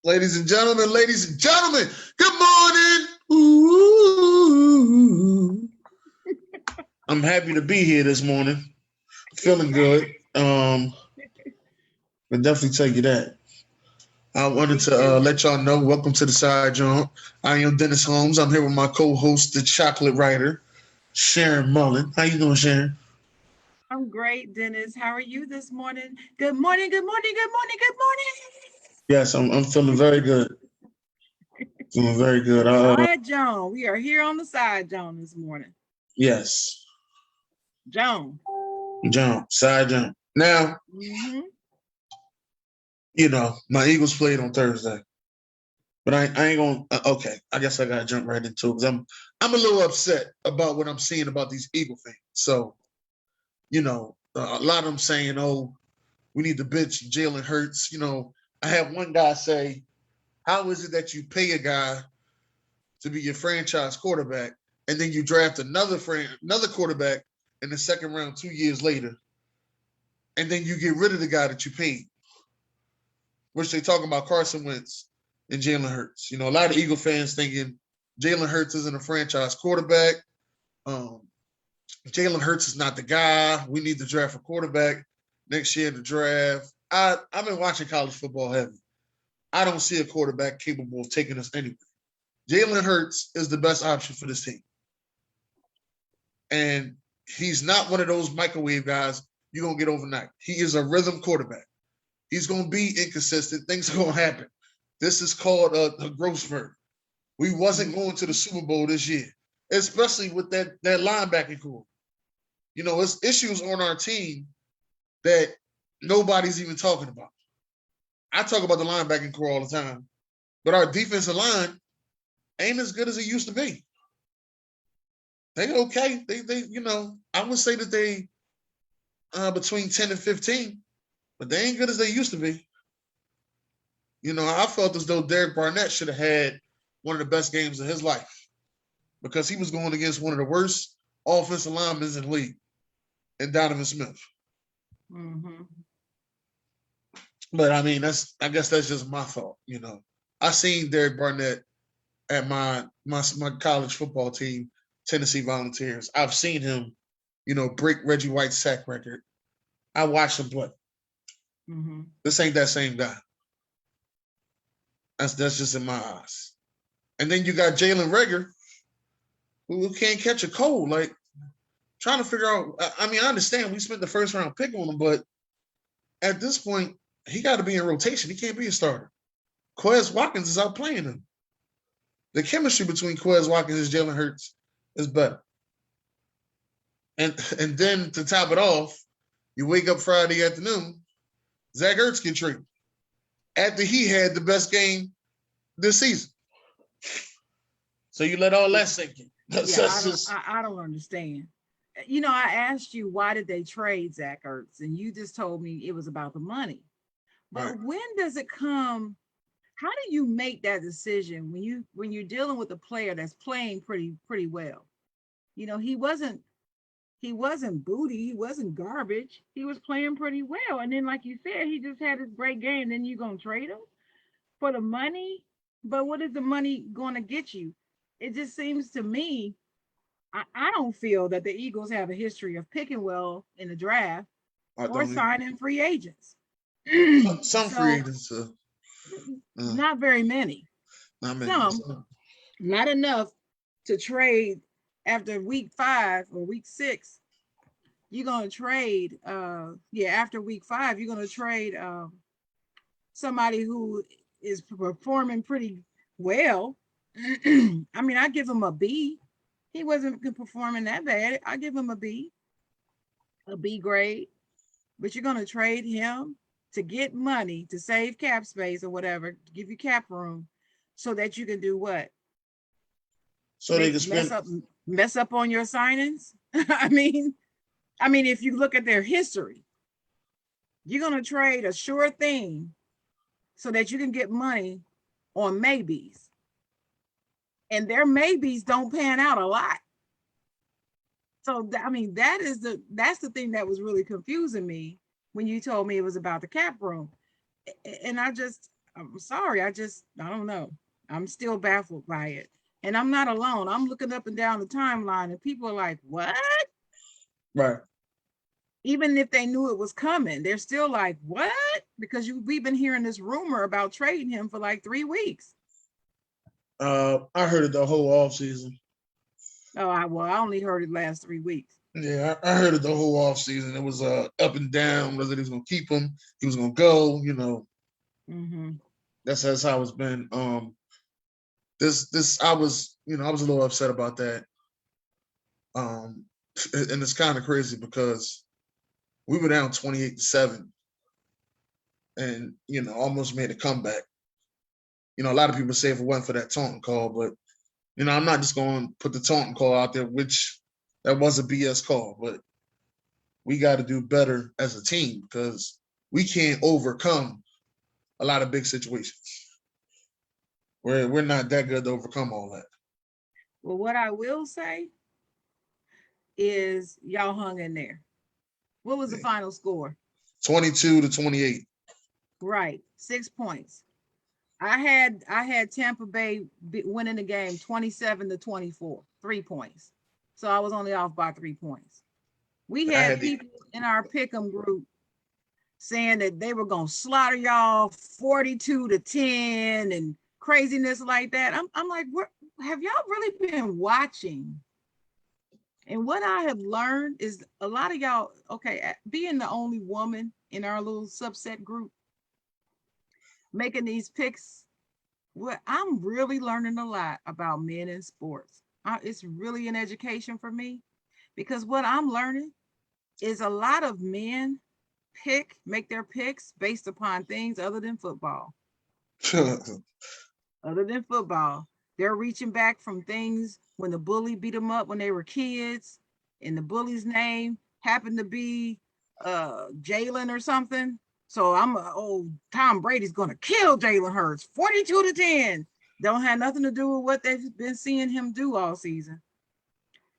Ladies and gentlemen, good morning. Ooh. I'm happy to be here this morning. Feeling good. Can definitely tell you that. I wanted to let y'all know, welcome to the side, John. I am Dennis Holmes. I'm here with my co-host, the chocolate writer, Sharon Mullen. How you doing, Sharon? I'm great, Dennis. How are you this morning? Good morning, good morning, good morning, good morning. Yes, I'm feeling very good. Feeling very good. Side Jawn. We are here on the side Jawn this morning. Yes. Jawn. Side John. Now, my Eagles played on Thursday. But I ain't gonna. Okay, I guess I gotta jump right into it because I'm a little upset about what I'm seeing about these Eagle fans. So, a lot of them saying, "Oh, we need to bench Jalen Hurts." I had one guy say, "How is it that you pay a guy to be your franchise quarterback and then you draft another quarterback in the second round 2 years later, and then you get rid of the guy that you paid?" Which they talking about Carson Wentz and Jalen Hurts. A lot of Eagle fans thinking Jalen Hurts isn't a franchise quarterback. Jalen Hurts is not the guy. We need to draft a quarterback next year in the draft. I've been watching college football heavy. I don't see a quarterback capable of taking us anywhere. Jalen Hurts is the best option for this team. And he's not one of those microwave guys you're going to get overnight. He is a rhythm quarterback. He's going to be inconsistent. Things are going to happen. This is called a growth spurt. We wasn't going to the Super Bowl this year, especially with that linebacking core. It's issues on our team that nobody's even talking about. I talk about the linebacking core all the time, but our defensive line ain't as good as it used to be. They okay. They I would say that they between 10 and 15, but they ain't good as they used to be. I felt as though Derek Barnett should have had one of the best games of his life because he was going against one of the worst offensive linemen in the league, and Donovan Smith. But I guess that's just my thought. I seen Derek Barnett at my college football team, Tennessee Volunteers. I've seen him, break Reggie White's sack record. I watched him play. This ain't that same guy. That's just in my eyes. And then you got Jalen Reagor, who can't catch a cold. Like, trying to figure out. I understand we spent the first round pick on him, but at this point, he got to be in rotation. He can't be a starter. Quez Watkins is outplaying him. The chemistry between Quez Watkins and Jalen Hurts is better. And then to top it off, you wake up Friday afternoon, Zach Ertz get traded after he had the best game this season. So you let all that sink in. I don't understand. I asked you, why did they trade Zach Ertz? And you just told me it was about the money. But right. When does it come? How do you make that decision when you're dealing with a player that's playing pretty well? He wasn't booty, he wasn't garbage. He was playing pretty well. And then, like you said, he just had this great game. Then you're gonna trade him for the money. But what is the money going to get you? It just seems to me, I don't feel that the Eagles have a history of picking well in the draft or signing free agents. Some free agents. Not very many. Not many. Some, not enough to trade after week 5 or week 6. You're going to trade, after week 5, you're going to trade somebody who is performing pretty well. I give him a B. He wasn't performing that bad. I give him a B grade. But you're going to trade him to get money, to save cap space or whatever, to give you cap room, so that you can do what? So they can mess up on your signings. I mean, if you look at their history, you're going to trade a sure thing so that you can get money on maybes. And their maybes don't pan out a lot. So, that's the thing that was really confusing me when you told me it was about the cap room. And I'm sorry. I don't know. I'm still baffled by it. And I'm not alone. I'm looking up and down the timeline and people are like, what? Right. Even if they knew it was coming, they're still like, what? Because we've been hearing this rumor about trading him for like 3 weeks. I heard it the whole off season. Oh, I only heard it last 3 weeks. Yeah, I heard it the whole off season. It was up and down, whether he was gonna keep him, he was gonna go, Mm-hmm. That's how it's been. This I was a little upset about that. And it's kind of crazy because we were down 28-7 and almost made a comeback. A lot of people say if it wasn't for that taunting call, but I'm not just going to put the taunting call out there, which that was a BS call, but we got to do better as a team because we can't overcome a lot of big situations. We're not that good to overcome all that. Well, what I will say is y'all hung in there. What was the final score? 22-28. Right, 6 points. I had Tampa Bay winning the game 27-24, 3 points. So I was only off by 3 points. We had people in our pick'em group saying that they were gonna slaughter y'all 42-10 and craziness like that. I'm like, what have y'all really been watching? And what I have learned is a lot of y'all, okay, being the only woman in our little subset group, making these picks, I'm really learning a lot about men in sports. It's really an education for me because what I'm learning is a lot of men make their picks based upon things other than football. Other than football, they're reaching back from things when the bully beat them up when they were kids, and the bully's name happened to be Jalen or something. So Tom Brady's gonna kill Jalen Hurts 42-10. Don't have nothing to do with what they've been seeing him do all season.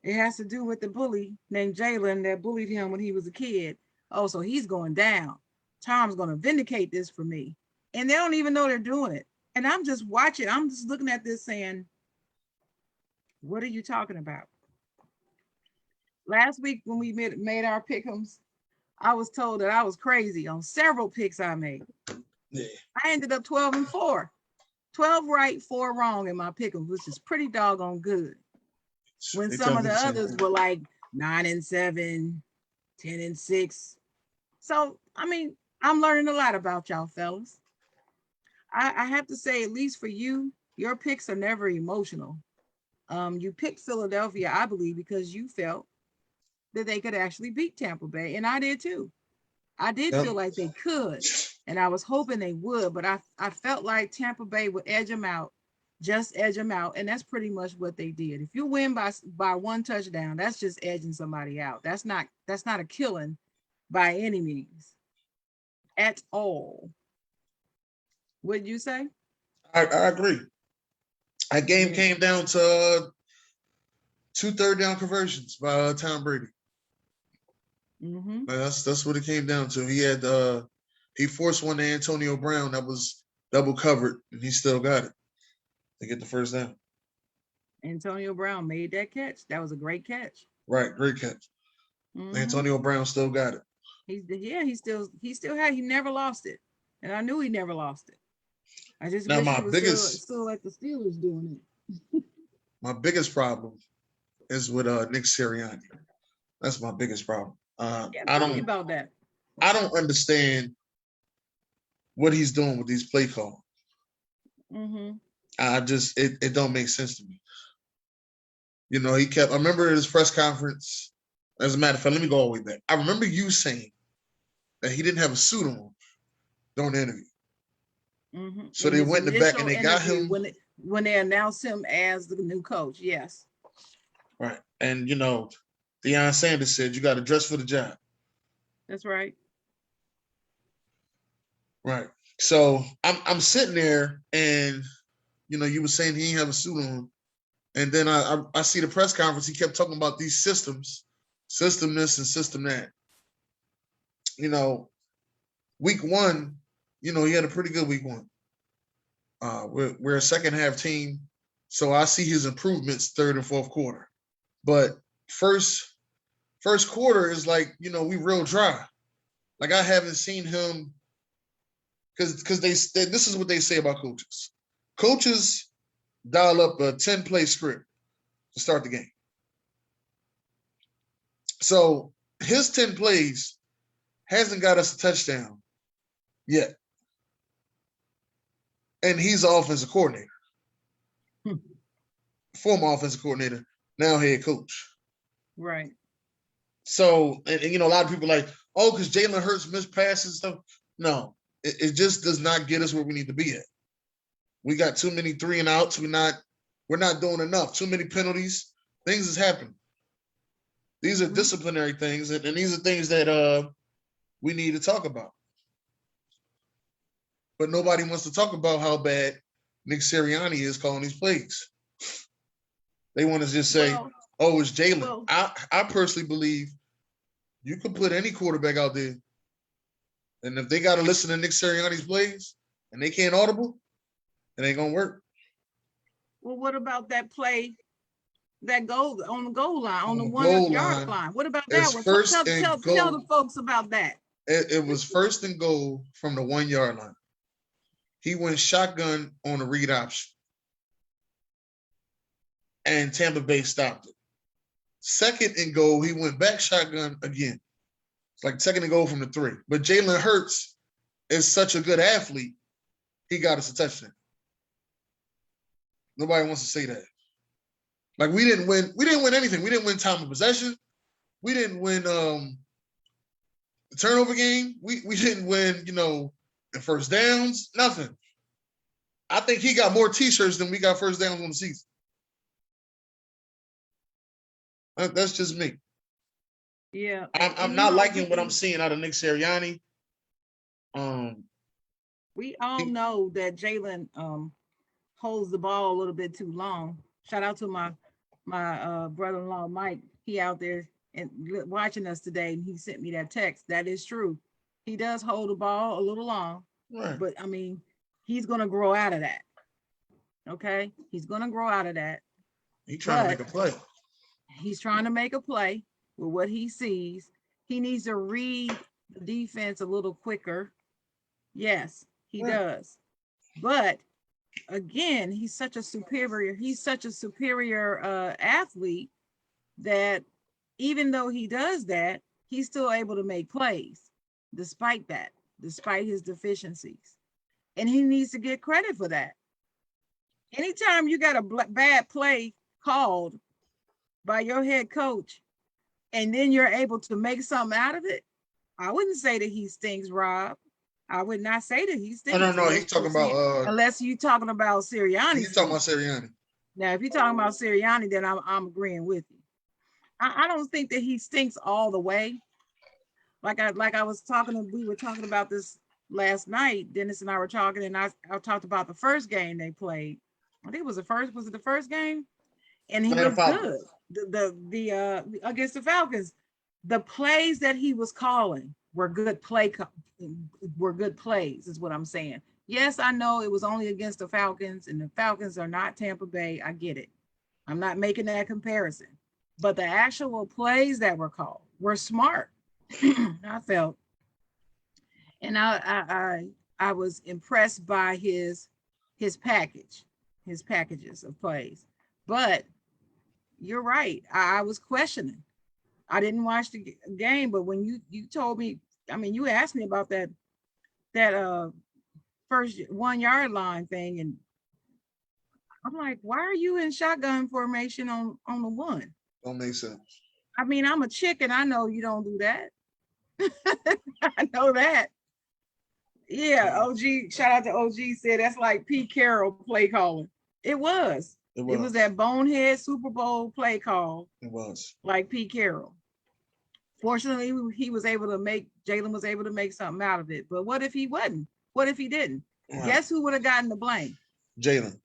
It has to do with the bully named Jalen that bullied him when he was a kid. Oh, so he's going down. Tom's gonna vindicate this for me. And they don't even know they're doing it. And I'm just watching, I'm just looking at this saying, what are you talking about? Last week when we made our pick'ems, I was told that I was crazy on several picks I made. Yeah. I ended up 12-4. 12 right, 4 wrong in my pick'ems, which is pretty doggone good. When some of the others were like 9-7, 10-6. So, I mean, I'm learning a lot about y'all fellas. I have to say, at least for you, your picks are never emotional. You picked Philadelphia, I believe, because you felt that they could actually beat Tampa Bay, and I did too. I did feel like they could, and I was hoping they would, but I felt like Tampa Bay would edge them out, just edge them out, and that's pretty much what they did. If you win by 1 touchdown, that's just edging somebody out. That's not a killing by any means at all. Wouldn't you say? I agree. That game came down to 2 third-down conversions by Tom Brady. Mm-hmm. That's what it came down to. He forced one to Antonio Brown that was double covered, and he still got it to get the first down. Antonio Brown made that catch. That was a great catch. Right, great catch. Mm-hmm. Antonio Brown still got it. He never lost it, and I knew he never lost it. I just now wish he was still like the Steelers doing it. My biggest problem is with Nick Sirianni. That's my biggest problem. Tell me about that. I don't understand what he's doing with these play calls. Mm-hmm. It don't make sense to me. I remember his press conference. As a matter of fact, let me go all the way back. I remember you saying that he didn't have a suit on during the interview. Mm-hmm. So they went in the back and they got him when they announced him as the new coach. Yes. Right. And Deion Sanders said you got to dress for the job. That's right. Right. So I'm sitting there and you were saying he didn't have a suit on. And then I see the press conference. He kept talking about these systems, system this and system that. Week 1, he had a pretty good week 1. We're a second half team, so I see his improvements third and fourth quarter. But first quarter is like, we real dry. Like I haven't seen him because this is what they say about coaches. Coaches dial up a 10-play script to start the game. So his 10 plays hasn't got us a touchdown yet. And he's an offensive coordinator. Former offensive coordinator, now head coach. Right. So, and a lot of people are like, oh, because Jalen Hurts missed passes and stuff. No, it just does not get us where we need to be at. We got too many 3 and outs. We're not doing enough. Too many penalties. Things is happening. These are disciplinary things, and these are things that we need to talk about. But nobody wants to talk about how bad Nick Sirianni is calling these plays. They want to just say, oh, it's Jalen. I personally believe you can put any quarterback out there, and if they got to listen to Nick Sirianni's plays and they can't audible, it ain't going to work. Well, what about that play, that goal on the goal line, on the 1 yard line? What about that one? Tell the folks about that. It was first and goal from the 1 yard line. He went shotgun on a read option, and Tampa Bay stopped it. Second and goal, he went back shotgun again. It's like second and goal from the 3. But Jalen Hurts is such a good athlete, he got us a touchdown. Nobody wants to say that. Like we didn't win anything. We didn't win time of possession. We didn't win the turnover game. We didn't win, the first downs, nothing. I think he got more T-shirts than we got first downs on the season. That's just me. Yeah. I'm not liking what I'm seeing out of Nick Sirianni. We all know that Jalen holds the ball a little bit too long. Shout out to my brother-in-law, Mike. He out there and watching us today, and he sent me that text. That is true. He does hold the ball a little long, right. But I mean, he's going to grow out of that. Okay? He's going to grow out of that. He's trying to make a play. He's trying to make a play with what he sees. He needs to read the defense a little quicker. Yes, he does. But again, he's such a superior athlete that even though he does that, he's still able to make plays despite his deficiencies. And he needs to get credit for that. Anytime you got a bad play called by your head coach, and then you're able to make something out of it, I wouldn't say that he stinks, Rob. I would not say that he stinks. No. He's talking about unless you're talking about Sirianni. He's talking about Sirianni. Now, if you're talking about Sirianni, then I'm agreeing with you. I don't think that he stinks all the way. We were talking about this last night. Dennis and I were talking, and I talked about the first game they played. I think it was the first game? And he was good. The against the Falcons, the plays that he was calling were good plays, is what I'm saying. Yes, I know it was only against the Falcons, and the Falcons are not Tampa Bay. I get it. I'm not making that comparison. But the actual plays that were called were smart. I felt. And I was impressed by his packages of plays. But you're right. I was questioning. I didn't watch the game, but when you told me, I mean, you asked me about that first 1 yard line thing, and I'm like, why are you in shotgun formation on the 1? Don't make sense. I mean, I'm a chicken. I know you don't do that. I know that. Yeah, OG, shout out to OG, said that's like Pete Carroll play calling. It was that bonehead Super Bowl play call. It was. Like Pete Carroll. Fortunately, Jalen was able to make something out of it. But what if he wasn't? What if he didn't? Right. Guess who would have gotten the blame? Jalen.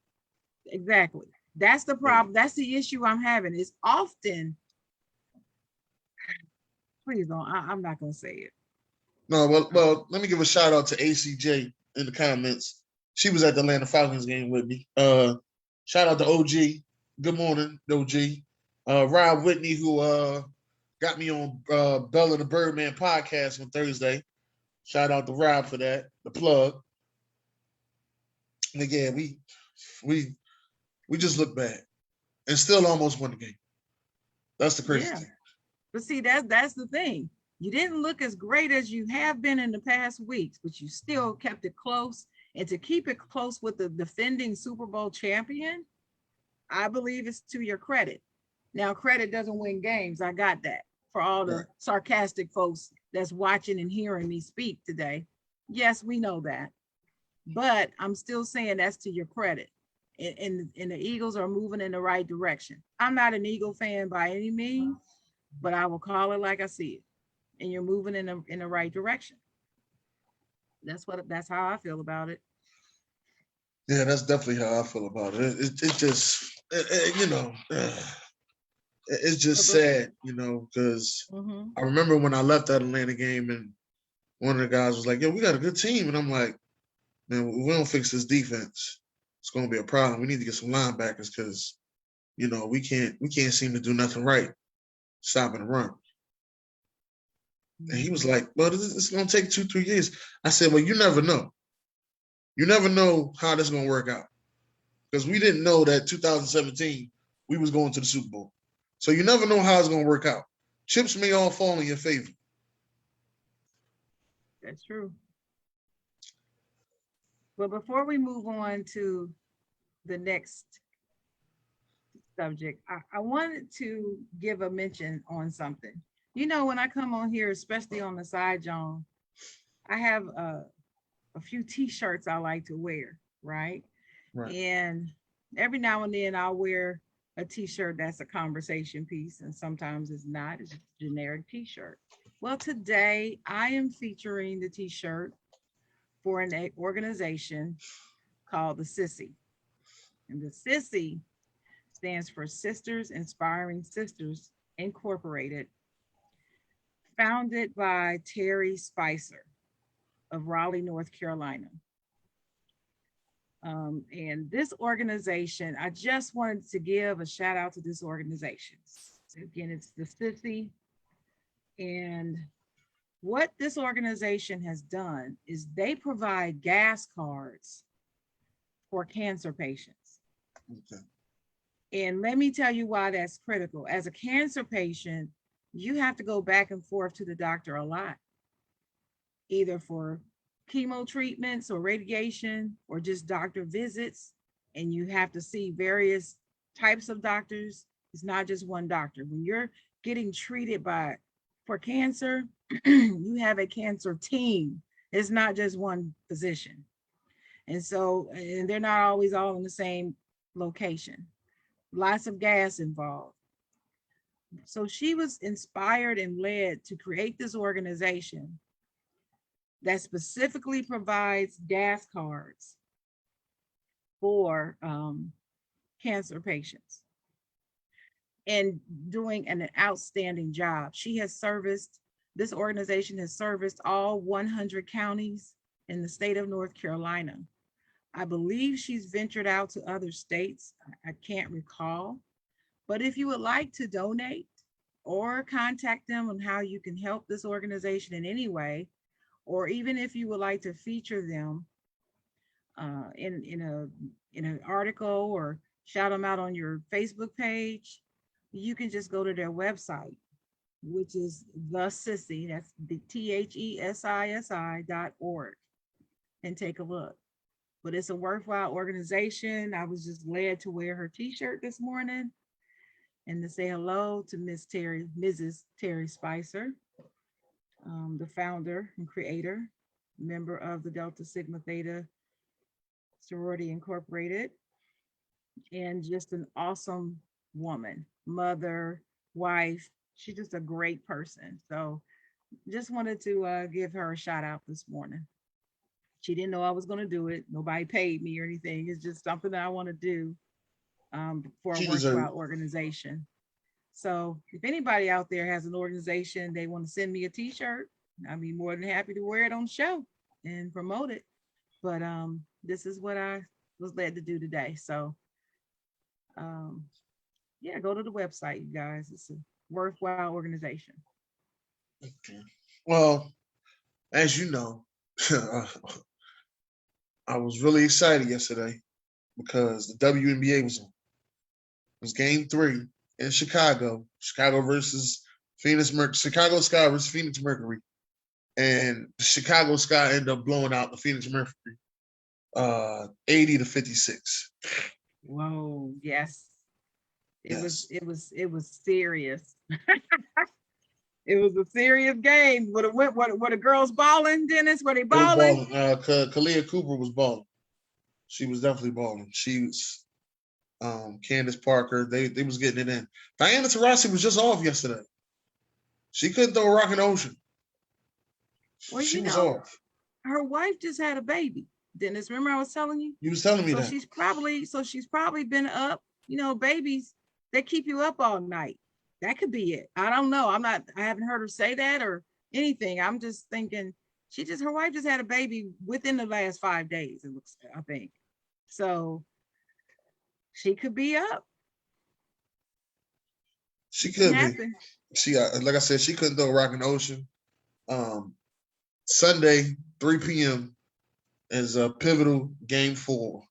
Exactly. That's the problem. That's the issue I'm having. Is often, please don't, I'm not going to say it. No, well, let me give a shout out to ACJ in the comments. She was at the Atlanta Falcons game with me. Shout out to OG. Good morning, OG. Rob Whitney, who got me on Bella the Birdman podcast on Thursday. Shout out to Rob for that. The plug. And again, we just look bad and still almost won the game. That's the crazy thing. But see, that's the thing. You didn't look as great as you have been in the past weeks, but you still kept it close. And to keep it close with the defending Super Bowl champion, I believe it's to your credit. Now, credit doesn't win games. I got that. For all the sarcastic folks that's watching and hearing me speak today. Yes, we know that. But I'm still saying that's to your credit. And the Eagles are moving in the right direction. I'm not an Eagle fan by any means, but I will call it like I see it. And you're moving in the right direction. That's how I feel about it. Yeah, that's definitely how I feel about it. It just, you know, it's just sad, you know, because I remember when I left that Atlanta game and one of the guys was like, yo, we got a good team. And I'm like, man, we don't fix this defense, it's going to be a problem. We need to get some linebackers because, you know, we can't seem to do nothing right stopping the run. And he was like, well, it's going to take 2-3 years. I said, well, you never know. You never know how this is going to work out. Because we didn't know that 2017 we was going to the Super Bowl. So you never know how it's going to work out. Chips may all fall in your favor. That's true. But before we move on to the next subject, I wanted to give a mention on something. You know, when I come on here, especially on the side, John, I have a few t-shirts I like to wear, right? And every now and then I'll wear a t-shirt that's a conversation piece, and sometimes it's not. It's a generic t-shirt. Well, today I am featuring the t-shirt for an organization called the Sissy. And the Sissy stands for Sisters Inspiring Sisters Incorporated, founded by Terry Spicer of Raleigh, North Carolina. And this organization, I just wanted to give a shout out to this organization. Again, it's the Sissy. And what this organization has done is they provide gas cards for cancer patients. Okay. And let me tell you why that's critical. As a cancer patient, you have to go back and forth to the doctor a lot, either for chemo treatments or radiation or just doctor visits. And you have to see various types of doctors. It's not just one doctor. When you're getting treated for cancer, you have a cancer team. It's not just one physician. And they're not always all in the same location. Lots of gas involved. So she was inspired and led to create this organization that specifically provides gas cards for cancer patients and doing an outstanding job. This organization has serviced all 100 counties in the state of North Carolina. I believe she's ventured out to other states. I can't recall. But if you would like to donate or contact them on how you can help this organization in any way, or even if you would like to feature them in an article or shout them out on your Facebook page, you can just go to their website, which is the Sissy, that's the THESISI.org, and take a look. But it's a worthwhile organization. I was just led to wear her t-shirt this morning and to say hello to Mrs. Terry Spicer, the founder and creator, member of the Delta Sigma Theta Sorority Incorporated, and just an awesome woman, mother, wife. She's just a great person. So just wanted to give her a shout out this morning. She didn't know I was going to do it. Nobody paid me or anything. It's just something that I want to do for a worthwhile organization. So if anybody out there has an organization, they want to send me a t-shirt, I'd be more than happy to wear it on the show and promote it. But this is what I was led to do today. So, yeah, go to the website, you guys. It's a worthwhile organization. Okay. Well, as you know, I was really excited yesterday because the WNBA was on. It was game 3 in Chicago. Chicago versus Chicago Sky versus Phoenix Mercury. And the Chicago Sky ended up blowing out the Phoenix Mercury 80-56. Whoa, yes. It was Yes. it was serious. It was a serious game. What the girls balling, Dennis? Were they They was balling? balling. Kalia Cooper was balling. She was definitely balling. She was Candace Parker. They was getting it in. Diana Taurasi was just off yesterday. She couldn't throw a rock in the ocean. Well, She you was know, off. her wife just had a baby. Dennis, remember I was telling you? You was telling me So that. she's probably been up. You know, babies, they keep you up all night. That could be it. I don't know. I haven't heard her say that or anything. I'm just thinking her wife just had a baby within the last 5 days, it looks, I think. So she could be up. She It can could be. happen. She like I said, she couldn't throw a rock in the ocean. Um, Sunday, 3 p.m. is a pivotal game 4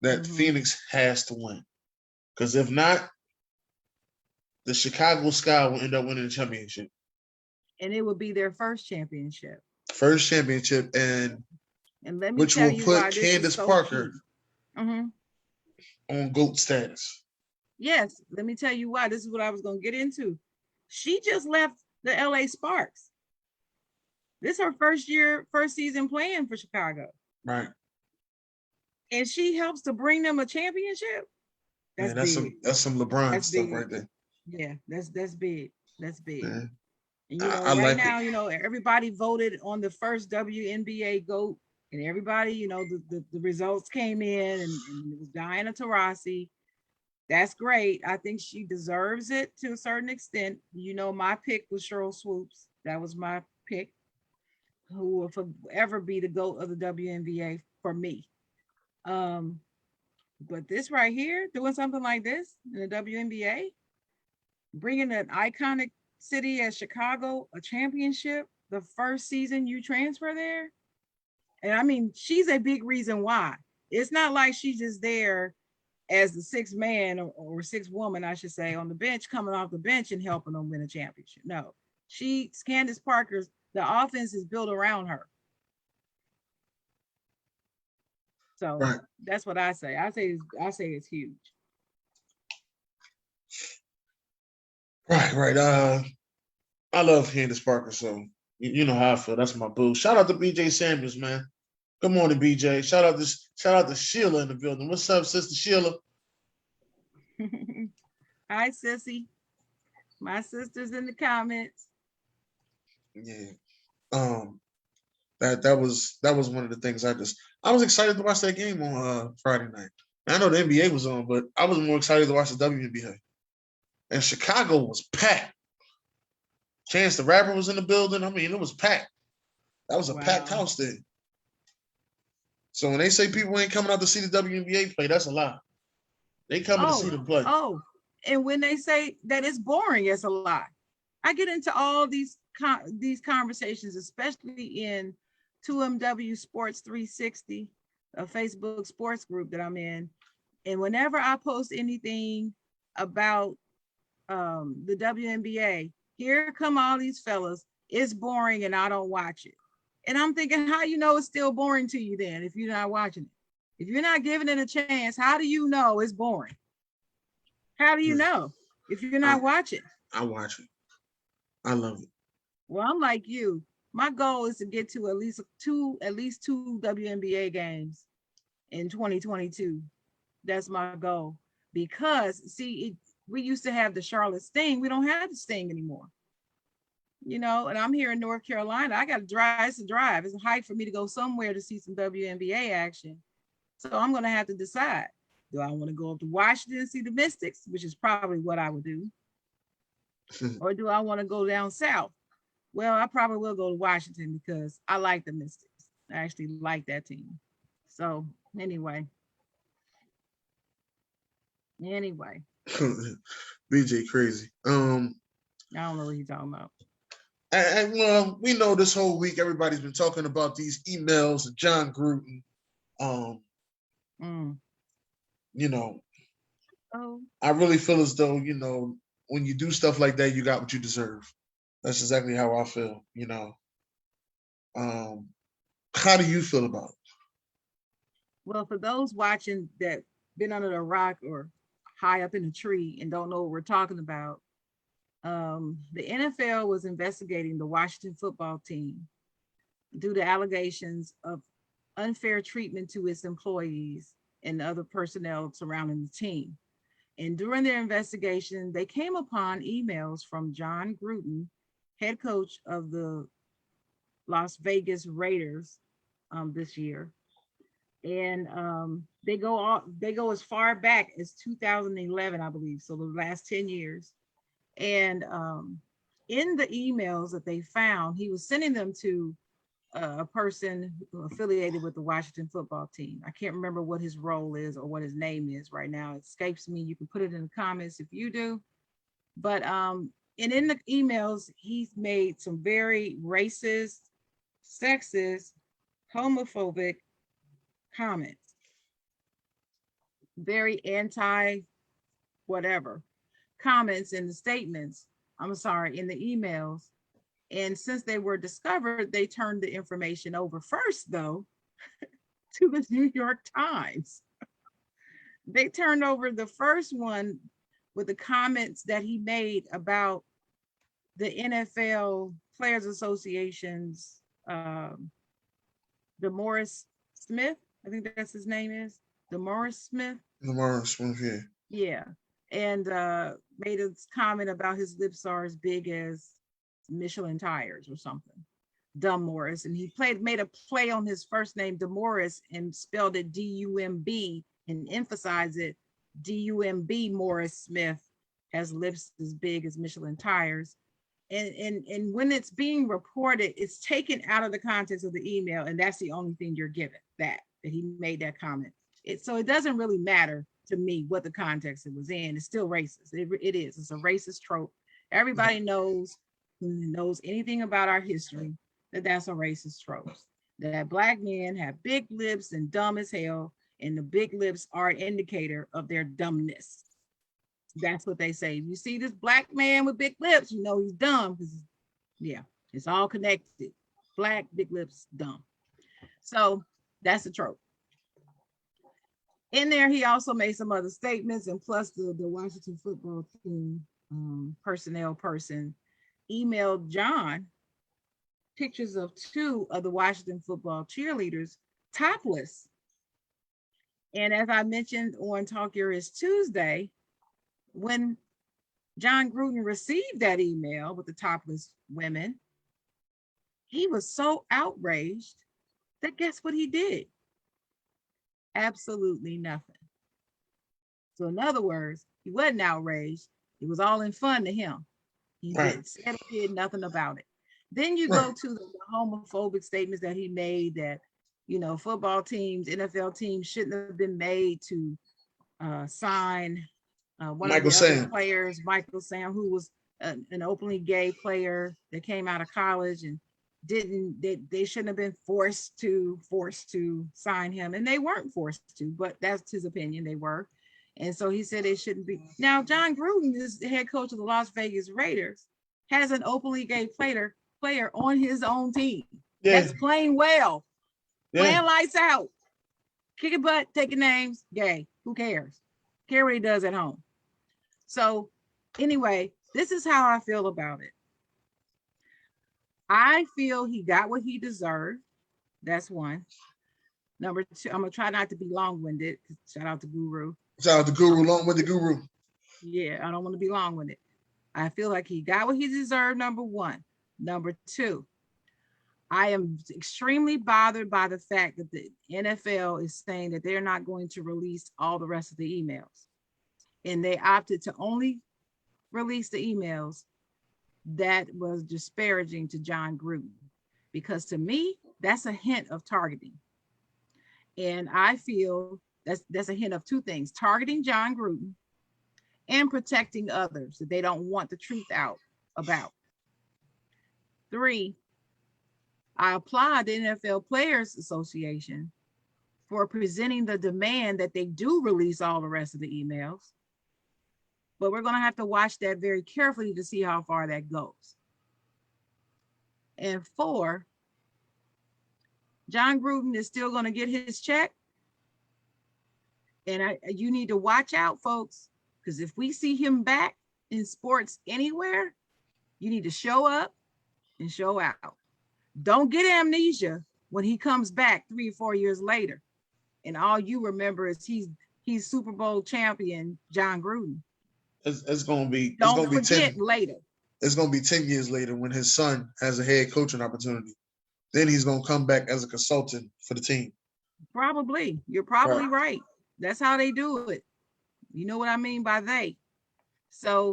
that Mm-hmm. Phoenix has to win. Because if not, the Chicago Sky will end up winning the championship. And it would be their first championship. First championship, and And let me which tell will you put why this is Candace so Parker key. Mm-hmm. on GOAT status. Yes, let me tell you why. This is what I was going to get into. She just left the LA Sparks. This is her first season playing for Chicago. Right. And she helps to bring them a championship. That's Man, big. that's some LeBron That's stuff big. right there. Yeah, that's big. That's big. Man, And I right like it. now, everybody voted on the first WNBA GOAT, and everybody, the results came in, and it was Diana Taurasi. That's great. I think she deserves it to a certain extent. My pick was Cheryl Swoops. That was my pick, who will forever be the GOAT of the WNBA for me. Um, but this right here, doing something like this in the WNBA, bringing an iconic city as Chicago a championship the first season you transfer there. And I mean, she's a big reason why. It's not like she's just there as the sixth man or sixth woman, I should say, on the bench, coming off the bench and helping them win a championship. No, Candace Parker's, the offense is built around her. So Right. that's what I say. I say it's huge. Right. I love Candace Parker, so you know how I feel. That's my boo. Shout out to BJ Samuels, man. Good morning, BJ. Shout out to Sheila in the building. What's up, sister Sheila? Hi, sissy. My sister's in the comments. Yeah. Um, that was one of the things I was excited to watch that game on Friday night. I know the NBA was on, but I was more excited to watch the WNBA. And Chicago was packed. Chance the Rapper was in the building. I mean, it was packed. That was a packed house there. So when they say people ain't coming out to see the WNBA play, that's a lie. They coming to see them play. And when they say that it's boring, it's a lie. I get into all these conversations, especially in 2MW Sports 360, a Facebook sports group that I'm in. And whenever I post anything about the WNBA, here come all these fellas. It's boring and I don't watch it. And I'm thinking, how you know it's still boring to you then if you're not watching it? If you're not giving it a chance, how do you know it's boring? How do you know if you're not watching? I watch it. I love it. Well, I'm like you. My goal is to get to at least two WNBA games in 2022. That's my goal. Because see, we used to have the Charlotte Sting. We don't have the Sting anymore. And I'm here in North Carolina. I got to drive. It's a drive. It's a hike for me to go somewhere to see some WNBA action. So I'm going to have to decide. Do I want to go up to Washington and see the Mystics, which is probably what I would do? Or do I want to go down south? Well, I probably will go to Washington because I like the Mystics. I actually like that team. So anyway. BJ crazy. I don't know what he's talking about. And well, we know this whole week everybody's been talking about these emails of Jon Gruden. You know, I really feel as though, when you do stuff like that, you got what you deserve. That's exactly how I feel, How do you feel about it? Well, for those watching that been under a rock or high up in a tree and don't know what we're talking about, the NFL was investigating the Washington football team due to allegations of unfair treatment to its employees and other personnel surrounding the team. And during their investigation, they came upon emails from Jon Gruden, head coach of the Las Vegas Raiders this year. And they go as far back as 2011, I believe. So the last 10 years. And in the emails that they found, he was sending them to a person affiliated with the Washington football team. I can't remember what his role is or what his name is right now. It escapes me. You can put it in the comments if you do. But and in the emails, he's made some very racist, sexist, homophobic comments. Very anti whatever comments in the statements. I'm sorry, in the emails. And since they were discovered, they turned the information over first, though, to the New York Times. They turned over the first one with the comments that he made about the NFL Players Association's DeMaurice Smith. I think that's his name is DeMaurice Smith. DeMaurice Smith, yeah. Yeah. And made a comment about his lips are as big as Michelin tires or something. Dumb Morris. And he made a play on his first name, DeMaurice, and spelled it D-U-M-B and emphasized it. D-U-M-B Morris Smith has lips as big as Michelin tires. And when it's being reported, it's taken out of the context of the email, and that's the only thing you're given, that he made that comment. So it doesn't really matter to me what the context it was in. It's still racist. It is. It's a racist trope. Everybody knows, who knows anything about our history, that's a racist trope. That Black men have big lips and dumb as hell, and the big lips are an indicator of their dumbness. That's what they say. If you see this Black man with big lips, you know he's dumb, because yeah, it's all connected. Black, big lips, dumb. So that's the trope. In there, he also made some other statements, and plus the Washington football team personnel person emailed Jawn pictures of two of the Washington football cheerleaders topless. And as I mentioned on Talk Your Is Tuesday, when Jon Gruden received that email with the topless women, he was so outraged that guess what he did? Absolutely nothing. So in other words, he wasn't outraged. It was all in fun to him. He did nothing about it. Then you go to the homophobic statements that he made that, football teams, NFL teams shouldn't have been made to sign one Michael of the Sam. Other players, Michael Sam, who was an openly gay player that came out of college and they shouldn't have been forced to sign him, and they weren't forced to, but that's his opinion. They were. And so he said it shouldn't be. Now, Jon Gruden is the head coach of the Las Vegas Raiders, has an openly gay player on his own team. Yeah. That's playing well. Yeah. Playing lights out. Kicking butt, taking names, gay. Who cares? Care what he does at home. So anyway, this is how I feel about it. I feel he got what he deserved. That's one. Number two, I'm going to try not to be long-winded. Shout out to Guru. Shout out to Guru, long-winded Guru. Yeah, I don't want to be long-winded. I feel like he got what he deserved, number one. Number two, I am extremely bothered by the fact that the NFL is saying that they're not going to release all the rest of the emails. And they opted to only release the emails that was disparaging to Jon Gruden. Because to me, that's a hint of targeting. And I feel that's a hint of two things: targeting Jon Gruden and protecting others that they don't want the truth out about. 3, I applaud the NFL Players Association for presenting the demand that they do release all the rest of the emails. But we're going to have to watch that very carefully to see how far that goes. And 4, Jon Gruden is still going to get his check. And you need to watch out, folks, because if we see him back in sports anywhere, you need to show up and show out. Don't get amnesia when he comes back 3 or 4 years later, and all you remember is he's Super Bowl champion Jon Gruden. It's going to be. Don't forget later. It's going to be 10 years later when his son has a head coaching opportunity. Then he's going to come back as a consultant for the team. Probably. You're probably right. That's how they do it. You know what I mean by they. So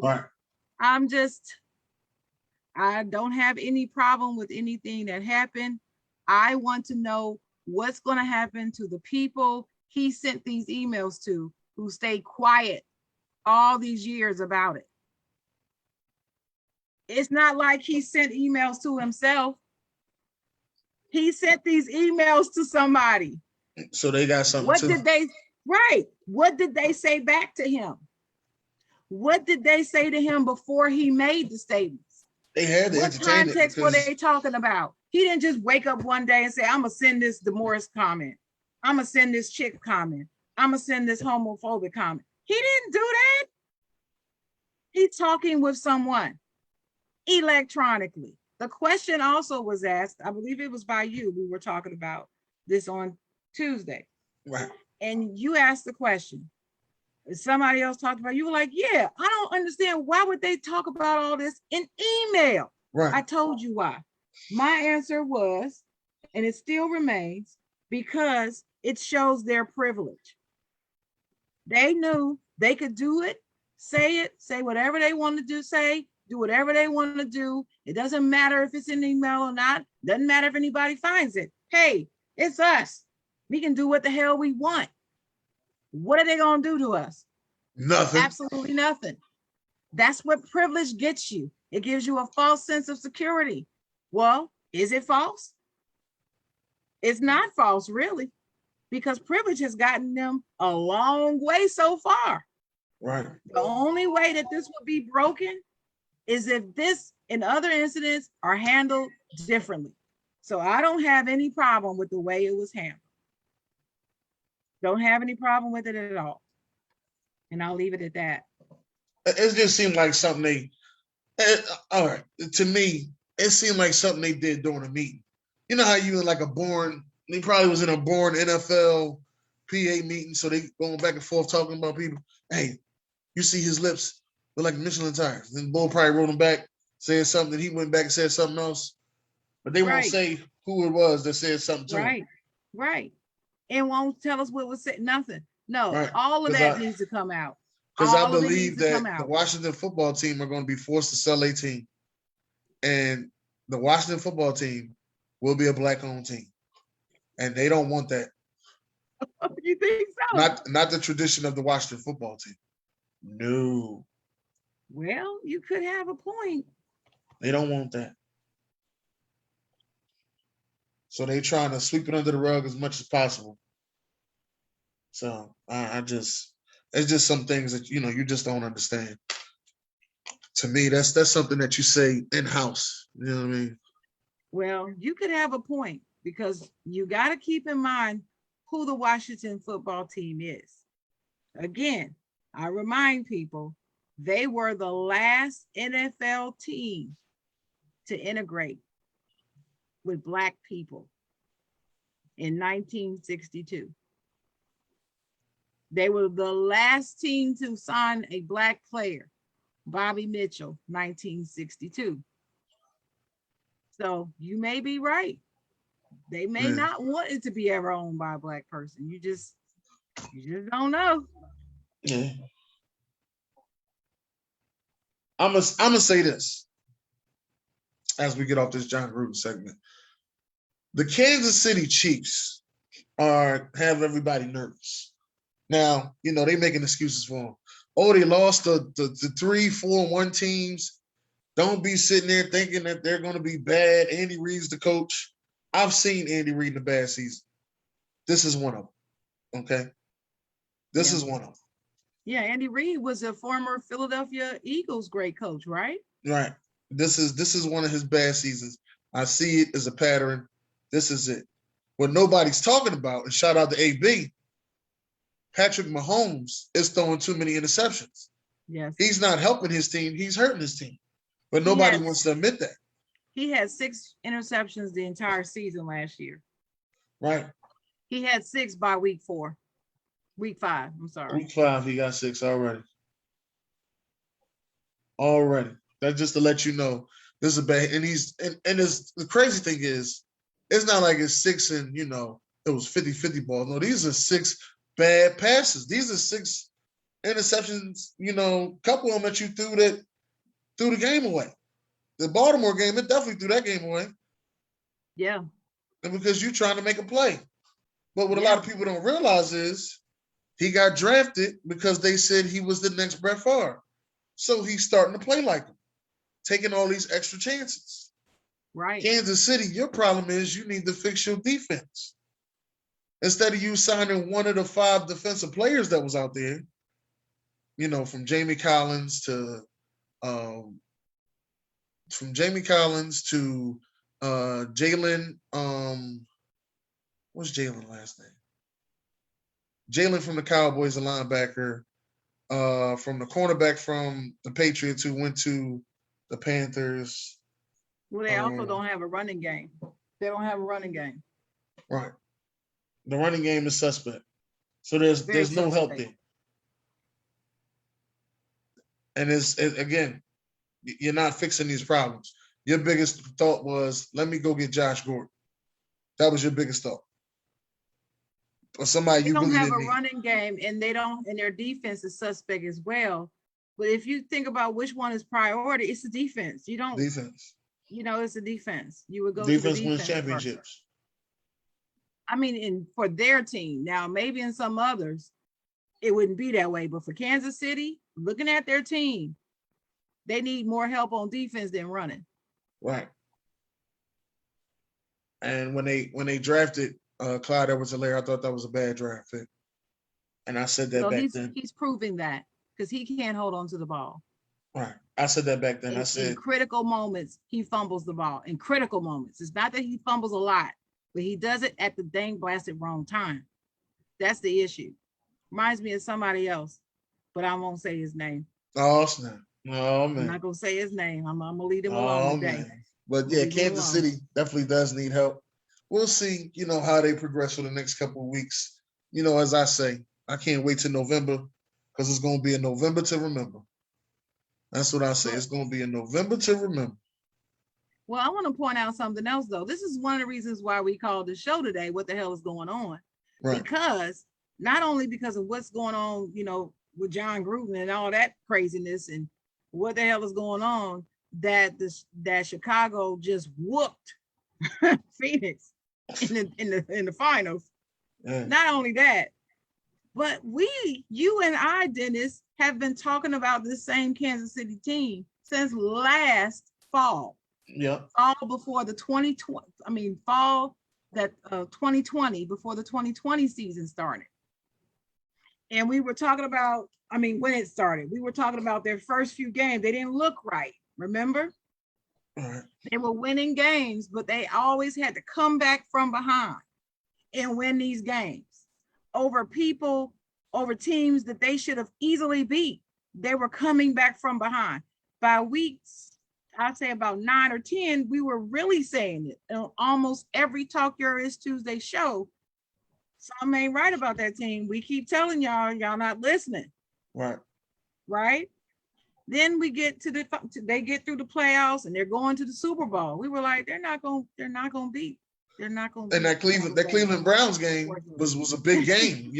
I don't have any problem with anything that happened. I want to know what's going to happen to the people he sent these emails to who stayed quiet all these years about it. It's not like he sent emails to himself. He sent these emails to somebody. So they got something. What did they say back to him? What did they say to him before he made the statements? They had to entertain it. What context were they talking about? He didn't just wake up one day and say, I'm going to send this DeMorris comment. I'm going to send this chick comment. I'm going to send this homophobic comment. He didn't do that. He's talking with someone electronically. The question also was asked, I believe it was by you. We were talking about this on Tuesday. Right. And you asked the question. Somebody else talked about it. You were like, yeah, I don't understand. Why would they talk about all this in email? Right. I told you why. My answer was, and it still remains, because it shows their privilege. They knew they could do it, say whatever they want to do, do whatever they want to do. It doesn't matter if it's in email or not. Doesn't matter if anybody finds it. Hey, it's us. We can do what the hell we want. What are they going to do to us? Nothing. Absolutely nothing. That's what privilege gets you. It gives you a false sense of security. Well, is it false? It's not false, really, because privilege has gotten them a long way so far. Right. The only way that this would be broken is if this and other incidents are handled differently. So I don't have any problem with the way it was handled. Don't have any problem with it at all. And I'll leave it at that. It just seemed like something all right, to me, it seemed like something they did during a meeting. You know how you in like he probably was in a born NFL PA meeting, so they going back and forth talking about people. Hey, you see his lips look like Michelin tires. Then Bull probably wrote him back, said something. He went back and said something else. But they won't say who it was that said something to him. Right. And won't tell us what was said. Nothing. No, all of that needs to come out. Because I believe that the Washington football team are going to be forced to sell a team. And the Washington football team will be a black-owned team. And they don't want that. You think so? Not the tradition of the Washington football team. No. Well, you could have a point. They don't want that. So they're trying to sweep it under the rug as much as possible. So it's just some things that, you just don't understand. To me, that's something that you say in-house. You know what I mean? Well, you could have a point because you got to keep in mind who the Washington football team is. Again, I remind people, they were the last NFL team to integrate with Black people in 1962. They were the last team to sign a Black player, Bobby Mitchell, 1962. So you may be right. They may not want it to be ever owned by a Black person. You just don't know. Yeah. I'm gonna say this as we get off this Jon Gruden segment. The Kansas City Chiefs have everybody nervous. Now, they making excuses for them. Oh, they lost the 3, 4, 1 teams. Don't be sitting there thinking that they're going to be bad. Andy Reid's the coach. I've seen Andy Reid in a bad season. This is one of them. Okay? This is one of them. Yeah, Andy Reid was a former Philadelphia Eagles great coach, right? Right. This is one of his bad seasons. I see it as a pattern. This is it. What nobody's talking about, and shout out to AB, Patrick Mahomes is throwing too many interceptions. Yes. He's not helping his team. He's hurting his team. But nobody wants to admit that. He had 6 interceptions the entire season last year. Right. He had 6 by week 5. I'm sorry. Week 5, he got 6 already. That's just to let you know this is a bad. And the crazy thing is, it's not like it's 6 and it was 50-50 balls. No, these are 6 bad passes. These are 6 interceptions. Couple of them that you threw the game away. The Baltimore game, it definitely threw that game away. Yeah. And because you're trying to make a play. But what a lot of people don't realize is he got drafted because they said he was the next Brett Favre. So he's starting to play like him, taking all these extra chances. Right. Kansas City, your problem is you need to fix your defense. Instead of you signing one of the 5 defensive players that was out there, from Jamie Collins to Jalen. What's Jalen's last name? Jalen from the Cowboys, a linebacker. From the cornerback from the Patriots who went to the Panthers. Well, they also don't have a running game. They don't have a running game. Right. The running game is suspect. So there's no help there. And again, you're not fixing these problems. Your biggest thought was, let me go get Josh Gordon. That was your biggest thought. Or somebody they you don't really have didn't a running game, and their defense is suspect as well. But if you think about which one is priority, it's the defense. You don't defense. It's the defense. You would go defense to the wins defense championships. First. I mean, for their team. Now, maybe in some others, it wouldn't be that way. But for Kansas City, looking at their team, they need more help on defense than running. Right. And when they drafted Clyde Edwards-Helaire, I thought that was a bad draft pick. And I said that back then. He's proving that because he can't hold on to the ball. Right. I said that back then. In critical moments, he fumbles the ball. In critical moments. It's not that he fumbles a lot, but he does it at the dang blasted wrong time. That's the issue. Reminds me of somebody else, but I won't say his name. Oh, snap. Oh, man. I'm not going to say his name. I'm going to leave him alone today. Man. But yeah, Kansas City definitely does need help. We'll see, how they progress for the next couple of weeks. As I say, I can't wait till November because it's going to be a November to remember. That's what I say. It's going to be a November to remember. Well, I want to point out something else, though. This is one of the reasons why we called the show today, What the Hell is Going On? Right. Because not only because of what's going on, with Jon Gruden and all that craziness and what the hell is going on, that Chicago just whooped Phoenix in the finals. Yeah. Not only that, but you and I, Dennis, have been talking about this same Kansas City team since last fall. Yeah. Fall before the 2020. Fall that 2020 before the 2020 season started. And we were talking about, when it started, we were talking about their first few games. They didn't look right. Remember? Right. They were winning games, but they always had to come back from behind and win these games over teams that they should have easily beat. They were coming back from behind. By weeks, I'd say about 9 or 10, we were really saying it. On almost every Talk Your Is Tuesday show, some ain't right about that team. We keep telling y'all not listening. Right. Right? Then we get they get through the playoffs and they're going to the Super Bowl. We were like, they're not going to beat. And that Cleveland Browns game was a big game,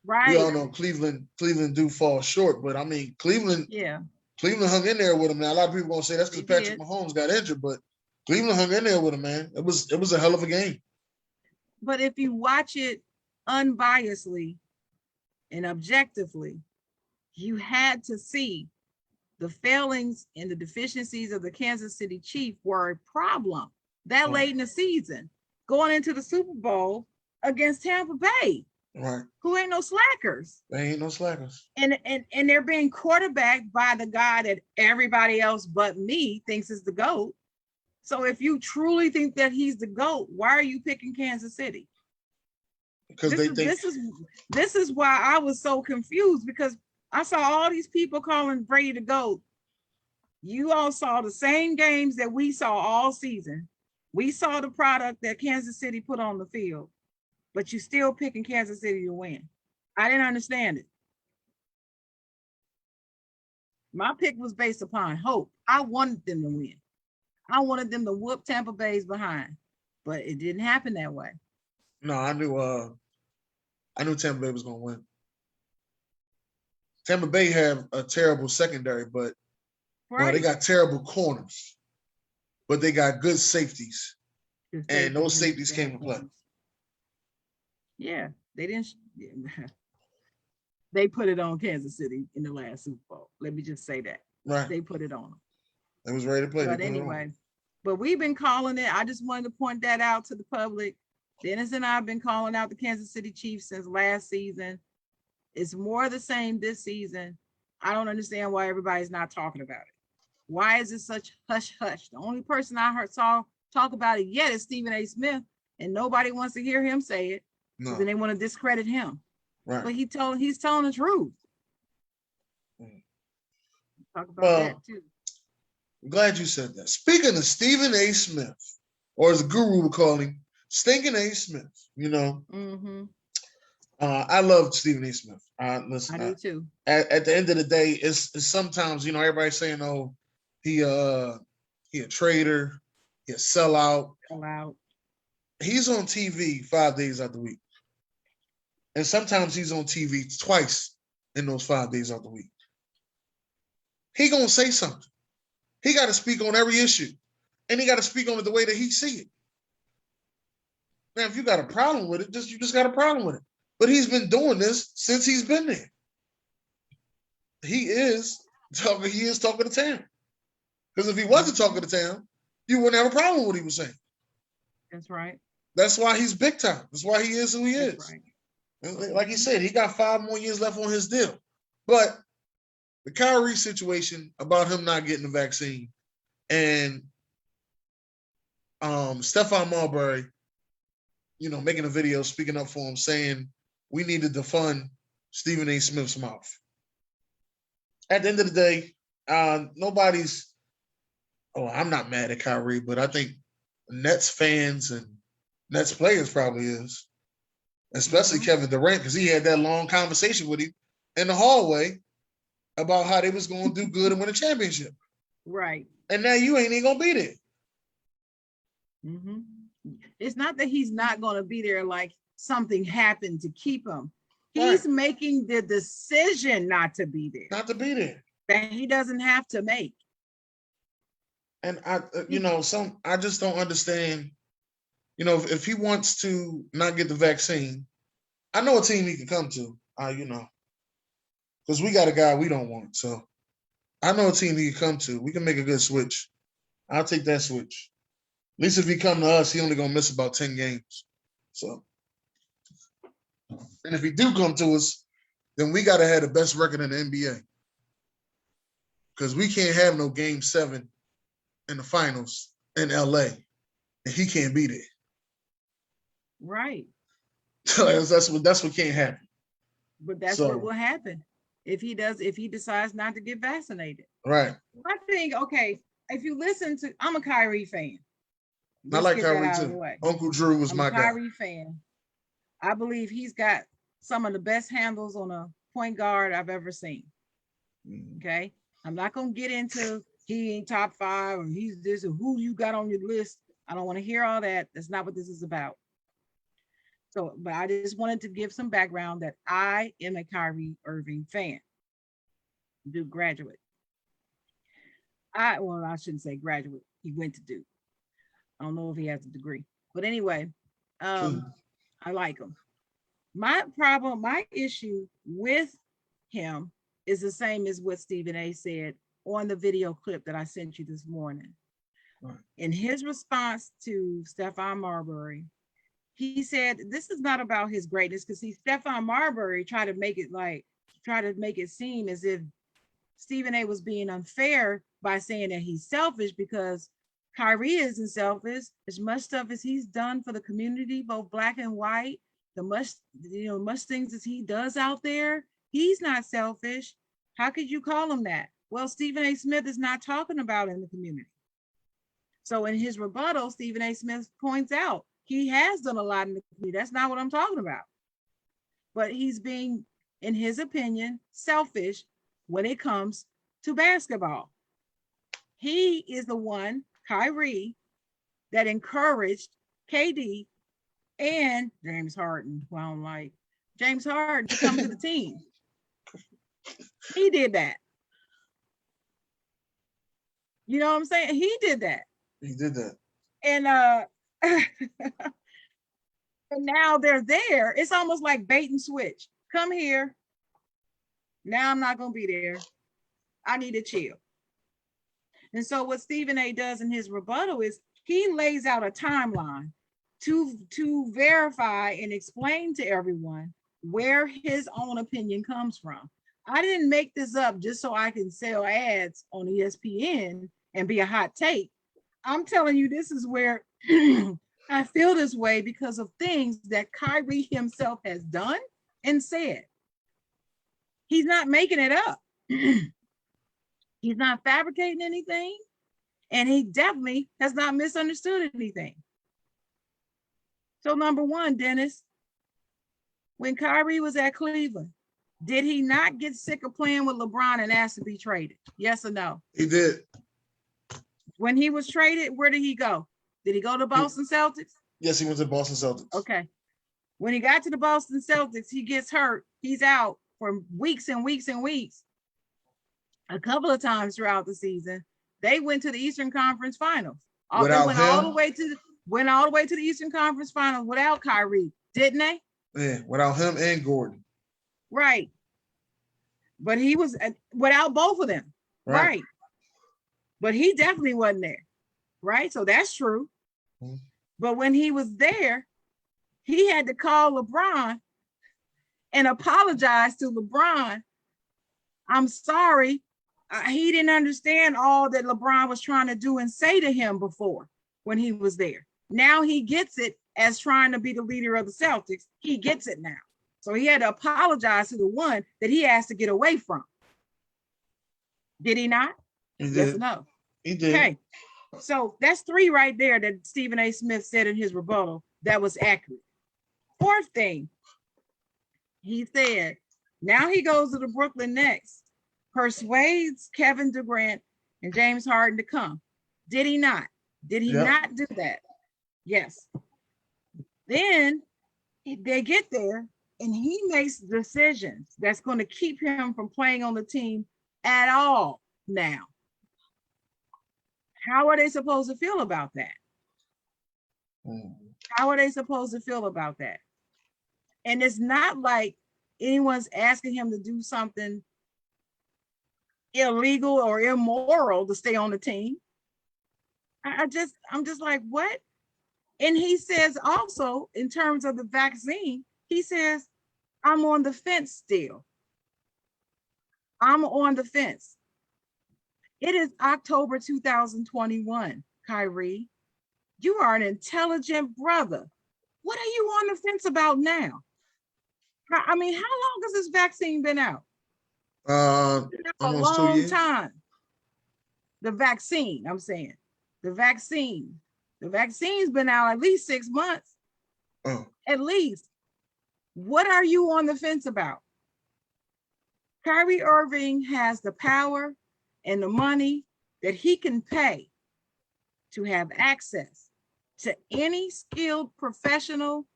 Right. We all know Cleveland do fall short, but Cleveland hung in there with them. Now a lot of people gonna say that's because Patrick Mahomes got injured, but Cleveland hung in there with him, man. It was a hell of a game. But if you watch it unbiasedly and objectively, you had to see the failings and the deficiencies of the Kansas City Chiefs were a problem that late in the season, going into the Super Bowl against Tampa Bay, who ain't no slackers. They ain't no slackers. And they're being quarterbacked by the guy that everybody else but me thinks is the GOAT. So if you truly think that he's the GOAT, why are you picking Kansas City? Because this is why I was so confused, because I saw all these people calling Brady the GOAT. You all saw the same games that we saw all season. We saw the product that Kansas City put on the field, but you still picking Kansas City to win. I didn't understand it. My pick was based upon hope. I wanted them to win. I wanted them to whoop Tampa Bay's behind, but it didn't happen that way. No, I knew Tampa Bay was going to win. Tampa Bay have a terrible secondary, but they got terrible corners, but they got good safeties, and those safeties came to play. Yeah, they didn't. They put it on Kansas City in the last Super Bowl. Let me just say that. Right. They put it on them. They was ready to play. But anyway, but we've been calling it. I just wanted to point that out to the public. Dennis and I have been calling out the Kansas City Chiefs since last season. It's more the same this season. I don't understand why everybody's not talking about it. Why is it such hush-hush? The only person I saw talk about it yet is Stephen A. Smith, and nobody wants to hear him say it. No. Then they want to discredit him. Right. But he's telling the truth. Talk about that too. I'm glad you said that. Speaking of Stephen A. Smith, or as the guru would call him, Stinking A. Smith, you know. Mm-hmm. I love Stephen A. Smith. Listen, I do too. At the end of the day, it's sometimes, you know, everybody's saying, oh, he a traitor, he a sellout. He's on TV 5 days out the week. And sometimes he's on TV twice in those 5 days out the week. He gonna say something. He got to speak on every issue. And he got to speak on it the way that he see it. Now, if you got a problem with it, you just got a problem with it. But he's been doing this since he's been there. He is talking to town. Because if he wasn't talking to town, you wouldn't have a problem with what he was saying. That's right. That's why he's big time. That's why he is who he is. Right. Like he said, he got 5 more years left on his deal. But the Kyrie situation about him not getting the vaccine and Stephon Marbury, you know, making a video speaking up for him, saying we need to defund Stephen A. Smith's mouth. At the end of the day, I'm not mad at Kyrie, but I think Nets fans and Nets players probably is. Especially Kevin Durant, because he had that long conversation with him in the hallway about how they was going to do good and win a championship. Right. And now you ain't even going to be there. Mm-hmm. It's not that he's not going to be there like something happened to keep him. He's making the decision not to be there. Not to be there. That he doesn't have to make. And I just don't understand. You know, if he wants to not get the vaccine, I know a team he can come to, because we got a guy we don't want. So I know a team he can come to. We can make a good switch. I'll take that switch. At least if he come to us, he only going to miss about 10 games. So, and if he do come to us, then we got to have the best record in the NBA. Because we can't have no game 7 in the finals in LA, and he can't be there. Right. that's what can't happen. But that's what will happen if he decides not to get vaccinated. Right. I think, okay, if you listen to, I'm a Kyrie fan. I like Kyrie too. Uncle Drew was my guy. Kyrie fan. I believe he's got some of the best handles on a point guard I've ever seen. Okay. I'm not going to get into he ain't top 5 or he's this or who you got on your list. I don't want to hear all that. That's not what this is about. So, but I just wanted to give some background that I am a Kyrie Irving fan. Duke graduate. I shouldn't say graduate. He went to Duke. I don't know if he has a degree. But anyway, I like him. My issue with him is the same as what Stephen A said on the video clip that I sent you this morning. Right. In his response to Stephon Marbury, he said this is not about his greatness, because Stephon Marbury tried to make it seem as if Stephen A was being unfair by saying that he's selfish, because Kyrie isn't selfish. As much stuff as he's done for the community, both black and white, the much things as he does out there, he's not selfish. How could you call him that? Well, Stephen A. Smith is not talking about in the community. So in his rebuttal, Stephen A. Smith points out he has done a lot in the community. That's not what I'm talking about. But he's being, in his opinion, selfish when it comes to basketball. He is the one, Kyrie, that encouraged KD and James Harden, who I don't like, James Harden, to come to the team. He did that. You know what I'm saying? He did that. He did that. And and now they're there. It's almost like bait and switch. Come here. Now I'm not gonna be there. I need to chill. And so what Stephen A does in his rebuttal is he lays out a timeline to verify and explain to everyone where his own opinion comes from. I didn't make this up just so I can sell ads on ESPN and be a hot take. I'm telling you, this is where I feel this way because of things that Kyrie himself has done and said. He's not making it up. He's not fabricating anything. And he definitely has not misunderstood anything. So number one, Dennis, when Kyrie was at Cleveland, did he not get sick of playing with LeBron and ask to be traded? Yes or no? He did. When he was traded, where did he go? Did he go to Boston Celtics? Yes, he went to Boston Celtics. Okay. When he got to the Boston Celtics, he gets hurt. He's out for weeks and weeks and weeks. A couple of times throughout the season, they went to the Eastern Conference Finals. They went all the way to the Eastern Conference Finals without Kyrie, didn't they? Yeah, without him and Gordon. Right. But he was without both of them. Right. But he definitely wasn't there. Right. So that's true. Mm-hmm. But when he was there, he had to call LeBron and apologize to LeBron. I'm sorry. He didn't understand all that LeBron was trying to do and say to him before when he was there. Now he gets it as trying to be the leader of the Celtics. He gets it now. So he had to apologize to the one that he asked to get away from. Did he not? He did. Yes or no? He did. Okay. So that's three right there that Stephen A. Smith said in his rebuttal that was accurate. Fourth thing, he said, now he goes to the Brooklyn Nets, persuades Kevin Durant and James Harden to come. Did he not? Did he not do that? Yes. Then they get there and he makes decisions that's going to keep him from playing on the team at all now. How are they supposed to feel about that? How are they supposed to feel about that? And it's not like anyone's asking him to do something illegal or immoral to stay on the team. I'm just like, what? And he says also, in terms of the vaccine, he says, I'm on the fence still. I'm on the fence. It is October 2021, Kyrie. You are an intelligent brother. What are you on the fence about now? I mean, how long has this vaccine been out? Almost 2 years. A long time. The vaccine, I'm saying. The vaccine's been out at least 6 months. Oh. At least. What are you on the fence about? Kyrie Irving has the power and the money that he can pay to have access to any skilled professional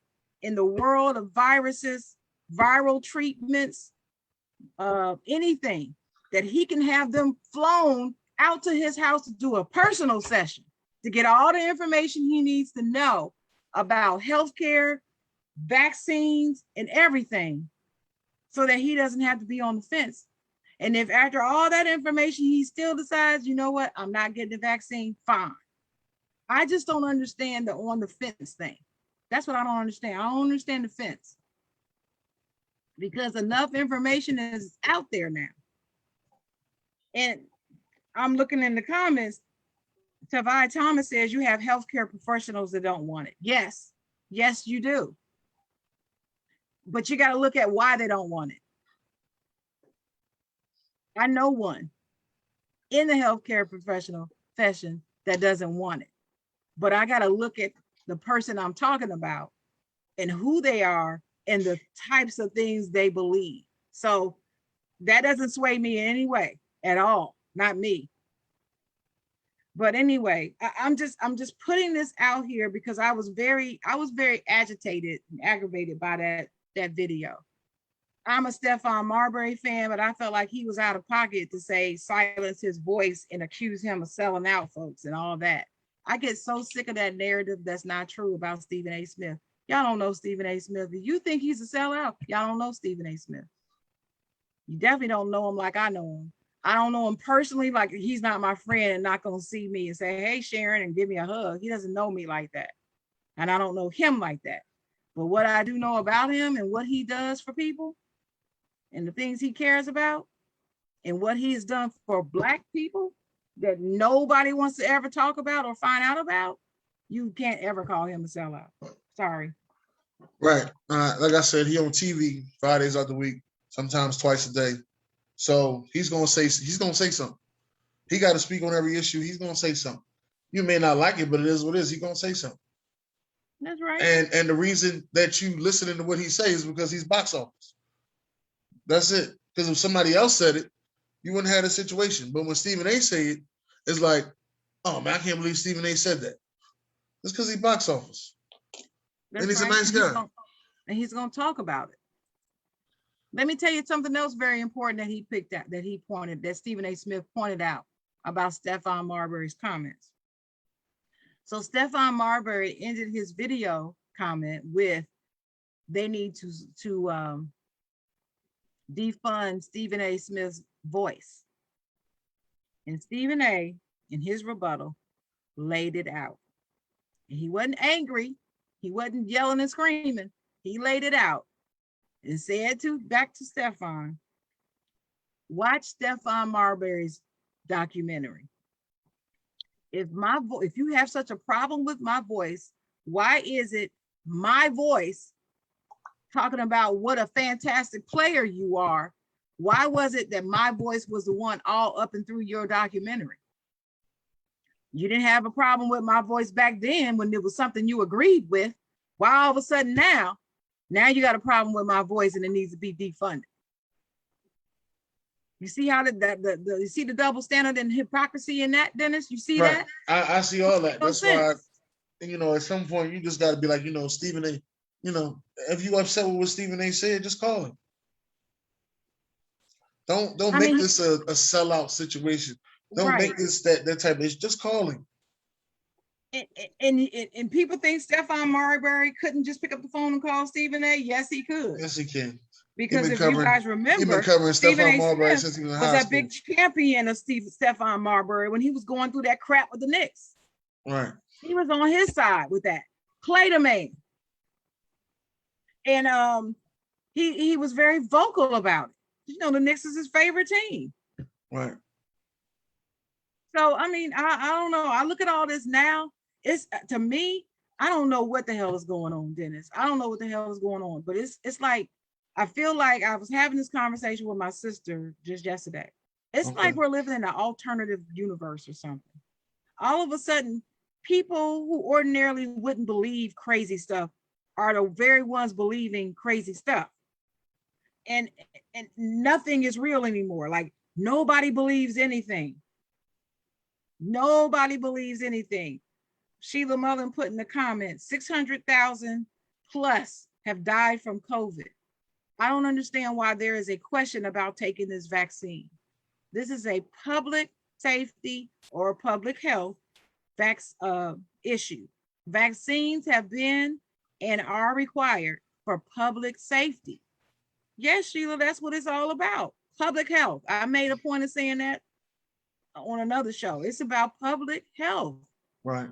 in the world of viruses, viral treatments, anything, that he can have them flown out to his house to do a personal session to get all the information he needs to know about healthcare, vaccines, and everything so that he doesn't have to be on the fence. And if after all that information, he still decides, you know what, I'm not getting the vaccine, fine. I just don't understand the on the fence thing. That's what I don't understand. I don't understand the fence because enough information is out there now. And I'm looking in the comments. Tavai Thomas says you have healthcare professionals that don't want it. Yes, yes, you do. But you got to look at why they don't want it. I know one in the healthcare professional profession that doesn't want it. But I got to look at the person I'm talking about and who they are and the types of things they believe. So that doesn't sway me in any way at all, not me. But anyway, I'm just putting this out here because I was very agitated and aggravated by that video. I'm a Stephon Marbury fan, but I felt like he was out of pocket to say silence his voice and accuse him of selling out folks and all that. I get so sick of that narrative that's not true about Stephen A. Smith. Y'all don't know Stephen A. Smith. If you think he's a sellout, y'all don't know Stephen A. Smith. You definitely don't know him like I know him. I don't know him personally, like he's not my friend and not going to see me and say, hey, Sharon, and give me a hug. He doesn't know me like that. And I don't know him like that. But what I do know about him and what he does for people and the things he cares about and what he's done for Black people that nobody wants to ever talk about or find out about, you can't ever call him a sellout. Sorry. Right. Like I said, he on TV 5 days out the week, sometimes twice a day. So he's gonna say something. He got to speak on every issue. He's gonna say something. You may not like it, but it is what it is. He's gonna say something. That's right. And the reason that you listening to what he says is because he's box office. That's it. Because if somebody else said it, you wouldn't have a situation. But when Stephen A. say it, it's like, oh man, I can't believe Stephen A. said that. It's because he's box office. That's and he's right. a nice guy. And he's gonna talk about it. Let me tell you something else very important that he picked out, that Stephen A. Smith pointed out about Stephon Marbury's comments. So Stephon Marbury ended his video comment with, they need to defund Stephen A. Smith's voice. And Stephen A., in his rebuttal, laid it out. And he wasn't angry. He wasn't yelling and screaming. He laid it out and said back to Stephon, watch Stephon Marbury's documentary. If you have such a problem with my voice, why is it my voice talking about what a fantastic player you are? Why was it that my voice was the one all up and through your documentary? You didn't have a problem with my voice back then when it was something you agreed with. Why all of a sudden now you got a problem with my voice and it needs to be defunded? You see how you see the double standard and hypocrisy in that, Dennis? You see right. that? I see all that. No That's sense. why, at some point you just got to be like, Stephen A. If you upset with what Stephen A. said, just call him. Don't make this a sellout situation. Don't make this that type of issue. Just call him. And people think Stephon Marbury couldn't just pick up the phone and call Stephen A. Yes, he could. Yes, he can. Because if you guys remember, he's been covering Stephon Marbury since he was in high was school. a big champion of Stephon Marbury when he was going through that crap with the Knicks. Right. He was on his side with that. Play the man. And he was very vocal about it. The Knicks is his favorite team. Right. So, I mean, I don't know. I look at all this now. It's, to me, I don't know what the hell is going on, Dennis. I don't know what the hell is going on. But it's like, I feel like I was having this conversation with my sister just yesterday. It's like we're living in an alternative universe or something. All of a sudden, people who ordinarily wouldn't believe crazy stuff are the very ones believing crazy stuff. And nothing is real anymore. Like, nobody believes anything. Nobody believes anything. Sheila Mullen put in the comments, 600,000 plus have died from COVID. I don't understand why there is a question about taking this vaccine. This is a public safety or public health issue. Vaccines have been and are required for public safety. Yes, Sheila, that's what it's all about. Public health. I made a point of saying that on another show. It's about public health. Right.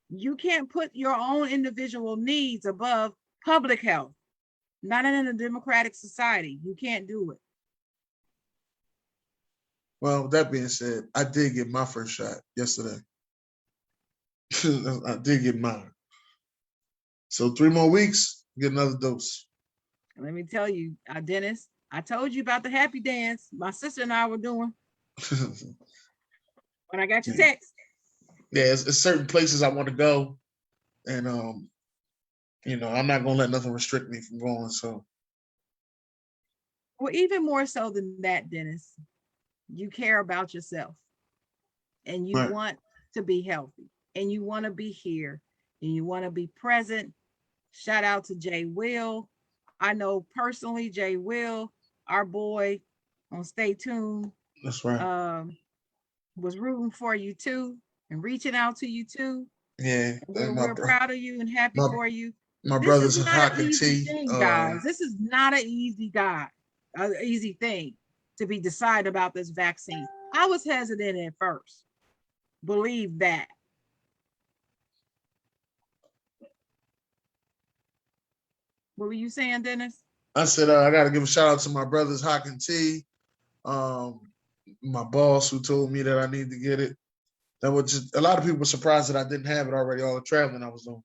You can't put your own individual needs above public health. Not in a democratic society. You can't do it. Well, with that being said, I did get my first shot yesterday. I did get mine. So 3 more weeks, get another dose. Let me tell you, Dennis, I told you about the happy dance my sister and I were doing when I got your text. Yeah, it's certain places I want to go. And, I'm not going to let nothing restrict me from going. So. Well, even more so than that, Dennis, you care about yourself and you want to be healthy and you want to be here and you want to be present. Shout out to Jay Will. I know personally, Jay Will, our boy on Stay Tuned. That's right. Was rooting for you too and reaching out to you too. Yeah. We're proud of you and happy for you. My brother's not an easy thing, guys. This is not an easy thing to be decided about this vaccine. I was hesitant at first. Believe that. What were you saying, Dennis? I said I got to give a shout out to my brothers Hawk and T, my boss who told me that I need to get it. That was just a lot of people were surprised that I didn't have it already. All the traveling I was doing.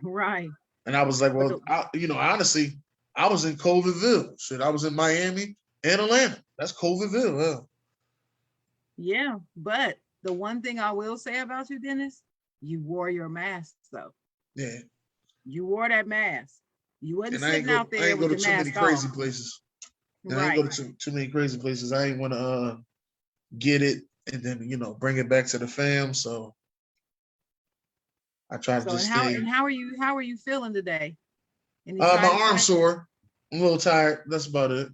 Right. And I was like, well, honestly, I was in COVIDville. Shit, I was in Miami and Atlanta. That's COVIDville. Yeah, but the one thing I will say about you, Dennis, you wore your mask though. Yeah. You wore that mask. You wasn't sitting out there. I ain't with go to too many crazy places. And I ain't go to too many crazy places. I ain't want to get it and then bring it back to the fam. So I try to just stay. And how are you feeling today? My arm's sore. I'm a little tired. That's about it.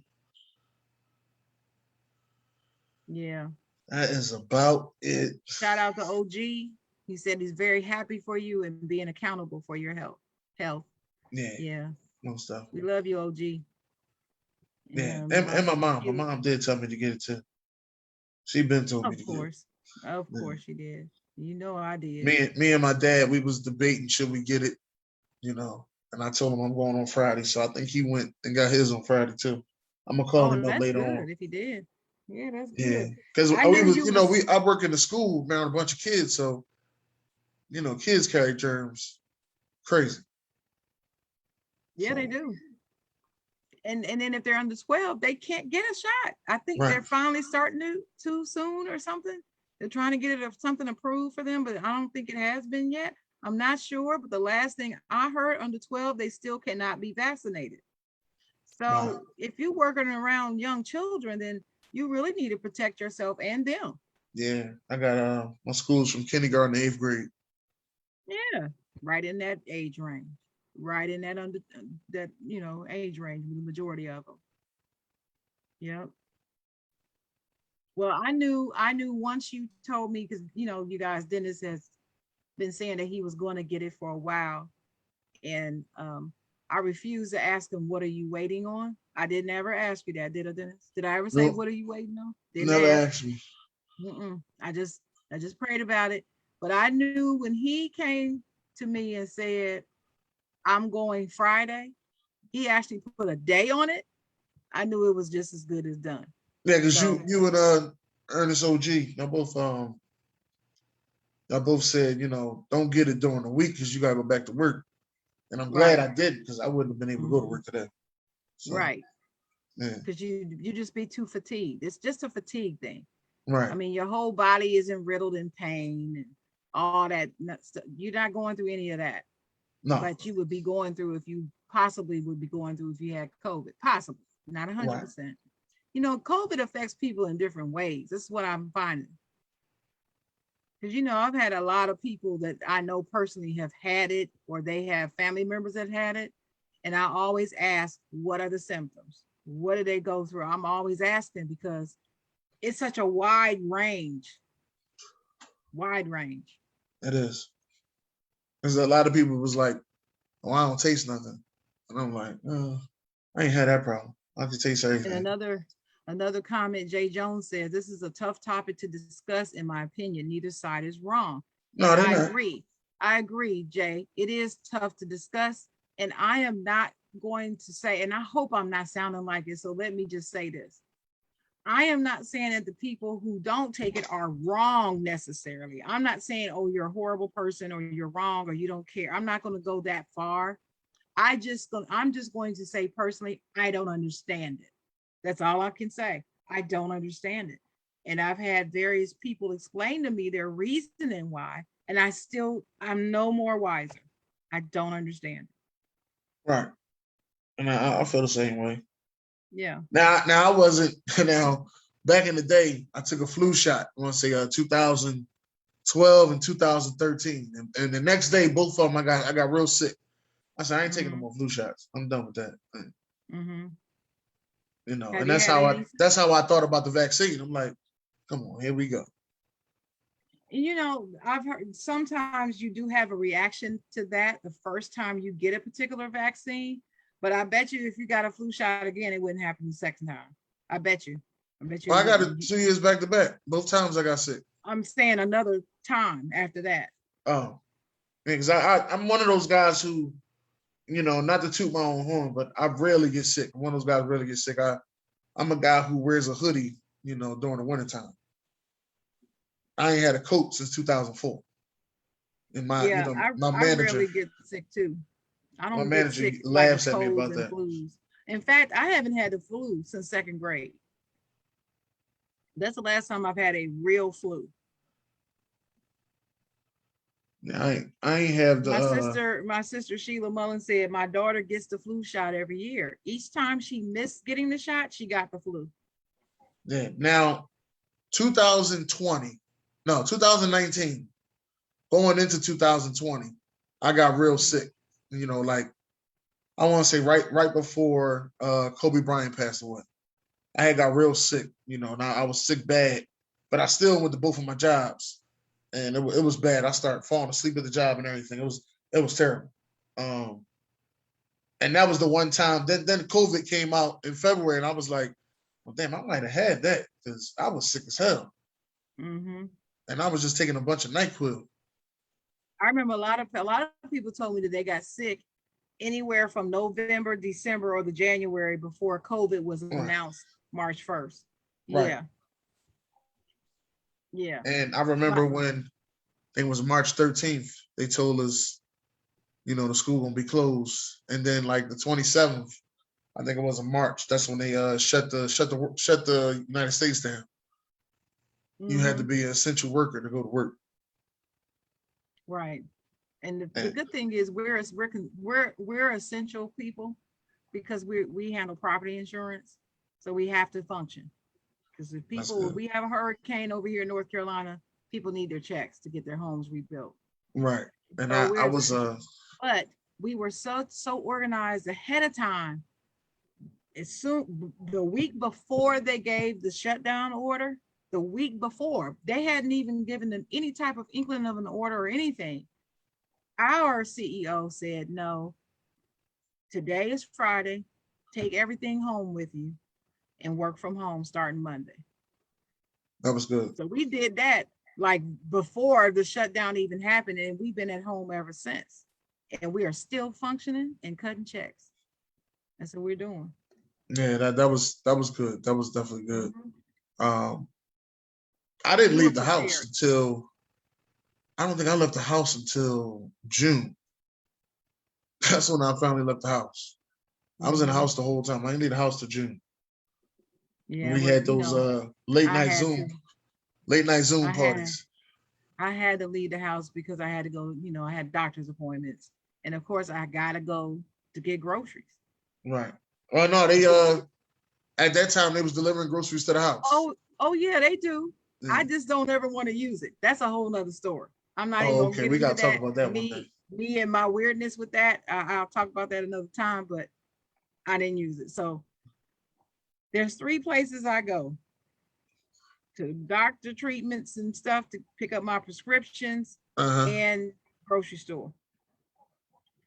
Yeah. That is about it. Shout out to OG. He said he's very happy for you and being accountable for your health. Yeah. Yeah. No stuff. We love you, OG. Yeah. And my mom. My mom did tell me to get it too. She been told me to get it. Of course she did. I did. Me and my dad, we was debating should we get it, and I told him I'm going on Friday. So I think he went and got his on Friday too. I'm gonna call him up later on. If he did. Yeah, that's good. Yeah. Because I work in the school around a bunch of kids, so kids carry germs. Crazy. Yeah, they do. And then if they're under 12, they can't get a shot. I think they're finally starting to too soon or something. They're trying to get something approved for them, but I don't think it has been yet. I'm not sure, but the last thing I heard, under 12, they still cannot be vaccinated. So if you're working around young children, then you really need to protect yourself and them. Yeah, I got my school's from kindergarten to 8th grade. Yeah, right in that age range. Right in that age range, the majority of them. Yep. Well, I knew once you told me, because you guys, Dennis has been saying that he was going to get it for a while, and I refused to ask him, what are you waiting on? I didn't ever ask you that, did I, Dennis? Did I ever say, what are you waiting on? Never asked me. I just prayed about it, but I knew when he came to me and said, I'm going Friday, he actually put a day on it. I knew it was just as good as done. Yeah, because you and Ernest OG, y'all both said, don't get it during the week because you gotta go back to work. And I'm glad I didn't, because I wouldn't have been able to go to work today. So, right. Because you just be too fatigued. It's just a fatigue thing. Right. I mean, your whole body isn't riddled in pain and all that stuff. You're not going through any of that. No. But you would be going through if you had COVID. Possibly. Not 100%. Right. COVID affects people in different ways. This is what I'm finding. Because, I've had a lot of people that I know personally have had it, or they have family members that had it. And I always ask, what are the symptoms? What do they go through? I'm always asking because it's such a wide range. It is. Because a lot of people was like, oh, I don't taste nothing. And I'm like, I ain't had that problem. I can taste everything. And another comment, Jay Jones says, this is a tough topic to discuss, in my opinion. Neither side is wrong. No, And they're I not. agree. I agree, Jay. It is tough to discuss. And I am not going to say, and I hope I'm not sounding like it, so let me just say this. I am not saying that the people who don't take it are wrong necessarily. I'm not saying, oh, you're a horrible person or you're wrong or you don't care. I'm not going to go that far. I'm just going to say personally, I don't understand it. That's all I can say. I don't understand it. And I've had various people explain to me their reasoning why, and I'm no more wiser. I don't understand it. Right. And I feel the same way. Yeah. Now I wasn't, back in the day, I took a flu shot, I want to say 2012 and 2013. And the next day, both of them, I got real sick. I said, I ain't taking no more flu shots. I'm done with that. Mm-hmm. And that's how I thought about the vaccine. I'm like, come on, here we go. I've heard sometimes you do have a reaction to that the first time you get a particular vaccine, but I bet you if you got a flu shot again, it wouldn't happen the second time. I bet you. Well, I got it 2 years back to back. Both times I got sick. I'm saying another time after that. Oh, because I'm one of those guys who, not to toot my own horn, but I rarely get sick. I'm one of those guys who rarely get sick. I'm a guy who wears a hoodie, during the wintertime. I ain't had a coat since 2004. And my manager, I rarely get sick too. I don't get sick laughs at me about that. Flus. In fact, I haven't had the flu since second grade. That's the last time I've had a real flu. I ain't have the my sister Sheila Mullen said my daughter gets the flu shot every year. Each time she missed getting the shot, she got the flu. Yeah. Now, 2019, going into 2020, I got real sick. Like I want to say right before Kobe Bryant passed away. I had got real sick, and I was sick bad, but I still went to both of my jobs, and it was bad. I started falling asleep at the job and everything. It was terrible. And that was the one time. Then COVID came out in February, and I was like, well, damn, I might have had that because I was sick as hell. Mm-hmm. And I was just taking a bunch of NyQuil. I remember a lot of people told me that they got sick anywhere from November, December, or the January before COVID was announced March 1st. Yeah. Right. Yeah. And I remember when it was March 13th, they told us, the school gonna be closed. And then like the 27th, I think it was in March, that's when they shut the United States down. Mm-hmm. You had to be an essential worker to go to work. Right. And the good thing is we're essential people because we handle property insurance, so we have to function. Because if we have a hurricane over here in North Carolina, people need their checks to get their homes rebuilt. Right. And so but we were so organized ahead of time. The week before they gave the shutdown order, the week before, they hadn't even given them any type of inkling of an order or anything. Our CEO said, no, today is Friday. Take everything home with you and work from home starting Monday. That was good. So we did that like before the shutdown even happened, and we've been at home ever since. And we are still functioning and cutting checks. That's what we're doing. Yeah, that was good. That was definitely good. Mm-hmm. I didn't leave the house until, I don't think I left the house until June. That's when I finally left the house. Mm-hmm. I was in the house the whole time. I didn't leave the house till June. Yeah, we had those late night Zoom parties. I had to leave the house because I had to go, I had doctor's appointments. And of course I gotta go to get groceries. Right. Oh no, they at that time they was delivering groceries to the house. Oh yeah, they do. Yeah. I just don't ever want to use it. That's a whole nother story. I'm not even gonna get into that. We gotta talk about that one day. Me and my weirdness with that. I'll talk about that another time, but I didn't use it. So there's 3 places I go to: doctor treatments and stuff to pick up my prescriptions, and grocery store.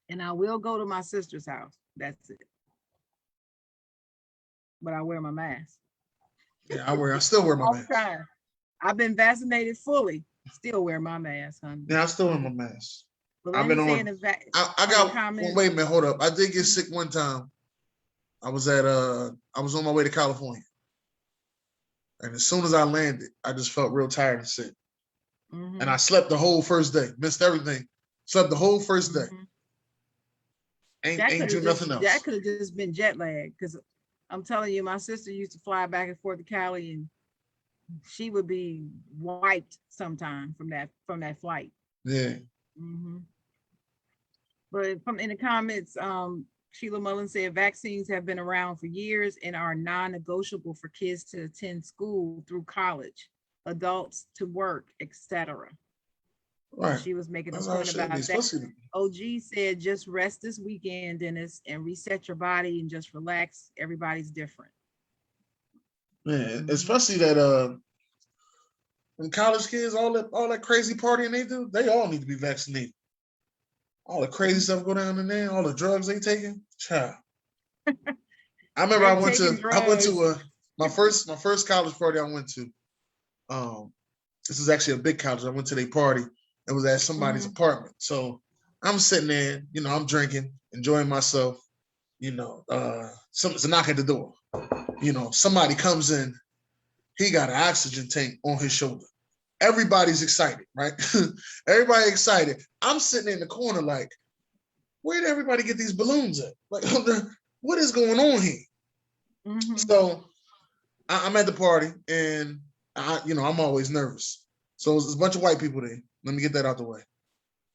And I will go to my sister's house. That's it. But I wear my mask. Yeah, I still wear my All mask. the time. I've been vaccinated fully. Still wear my mask, honey. Yeah, I still wear my mask. But I've been on. I got. Well, wait a minute, hold up. I did get sick one time. I was on my way to California, and as soon as I landed, I just felt real tired and sick. Mm-hmm. And I slept the whole first day. Missed everything. Slept the whole first day. Ain't do nothing else. That could have just been jet lag, because I'm telling you, my sister used to fly back and forth to Cali, and she would be wiped sometime from that flight. Yeah. Mm-hmm. But in the comments, Sheila Mullen said vaccines have been around for years and are non-negotiable for kids to attend school through college, adults to work, etc. Right. She was making a point about that. OG said, just rest this weekend, Dennis, and reset your body and just relax. Everybody's different. Man, especially that when college kids, all that crazy partying they do, they all need to be vaccinated. All the crazy stuff go down in there, all the drugs they taking. Child. I remember I went to my first college party I went to. This is actually a big college. I went to their party. It was at somebody's apartment. So I'm sitting there, I'm drinking, enjoying myself. Someone's a knock at the door. Somebody comes in. He got an oxygen tank on his shoulder. Everybody's excited, right? Everybody excited. I'm sitting in the corner like, where did everybody get these balloons at? Like, what is going on here? Mm-hmm. So I'm at the party, and I'm always nervous. So there's a bunch of white people there. Let me get that out the way.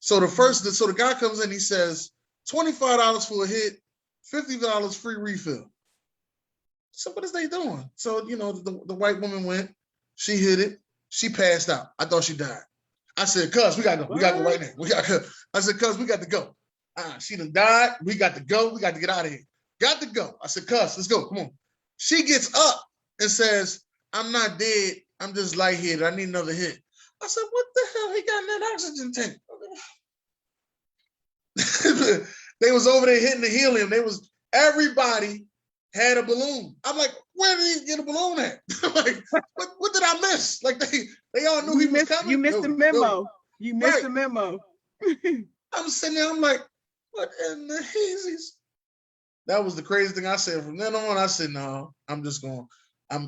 So the guy comes in, he says, $25 for a hit, $50 free refill. So what is they doing? So, the white woman went, she hit it, she passed out. I thought she died. I said, cuz, we gotta go. We gotta go right now. I said, cuz, we got to go. She done died. We got to go. We got to get out of here. Got to go. I said, cuz, let's go. Come on. She gets up and says, I'm not dead. I'm just lightheaded. I need another hit. I said, what the hell he got in that oxygen tank? They was over there hitting the helium. Everybody had a balloon. I'm like, where did he get a balloon at? Like, what did I miss? Like they all knew he was coming. You missed the memo. You missed the memo. I'm sitting there, I'm like, what in the hazies? That was the craziest thing I said. From then on, I said, no, I'm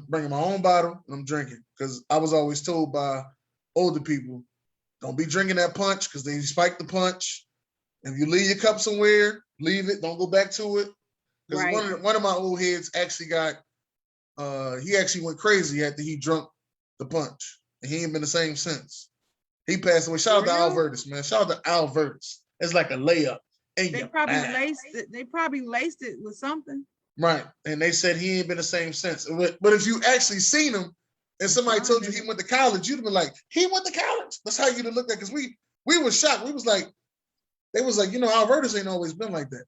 bringing my own bottle and I'm drinking. Because I was always told by older people, don't be drinking that punch because they spike the punch. If you leave your cup somewhere, leave it. Don't go back to it. Because one of my old heads actually he actually went crazy after he drunk the punch. And he ain't been the same since. He passed away. Shout out to Alvertus, man. Shout out to Alvertus. It's like a layup. They probably laced it with something. Right. And they said he ain't been the same since. But if you actually seen him and somebody told you he went to college, you'd have been like, he went to college. That's how you'd have looked at it. Because we were shocked. We was like, they was like, Alvertus ain't always been like that.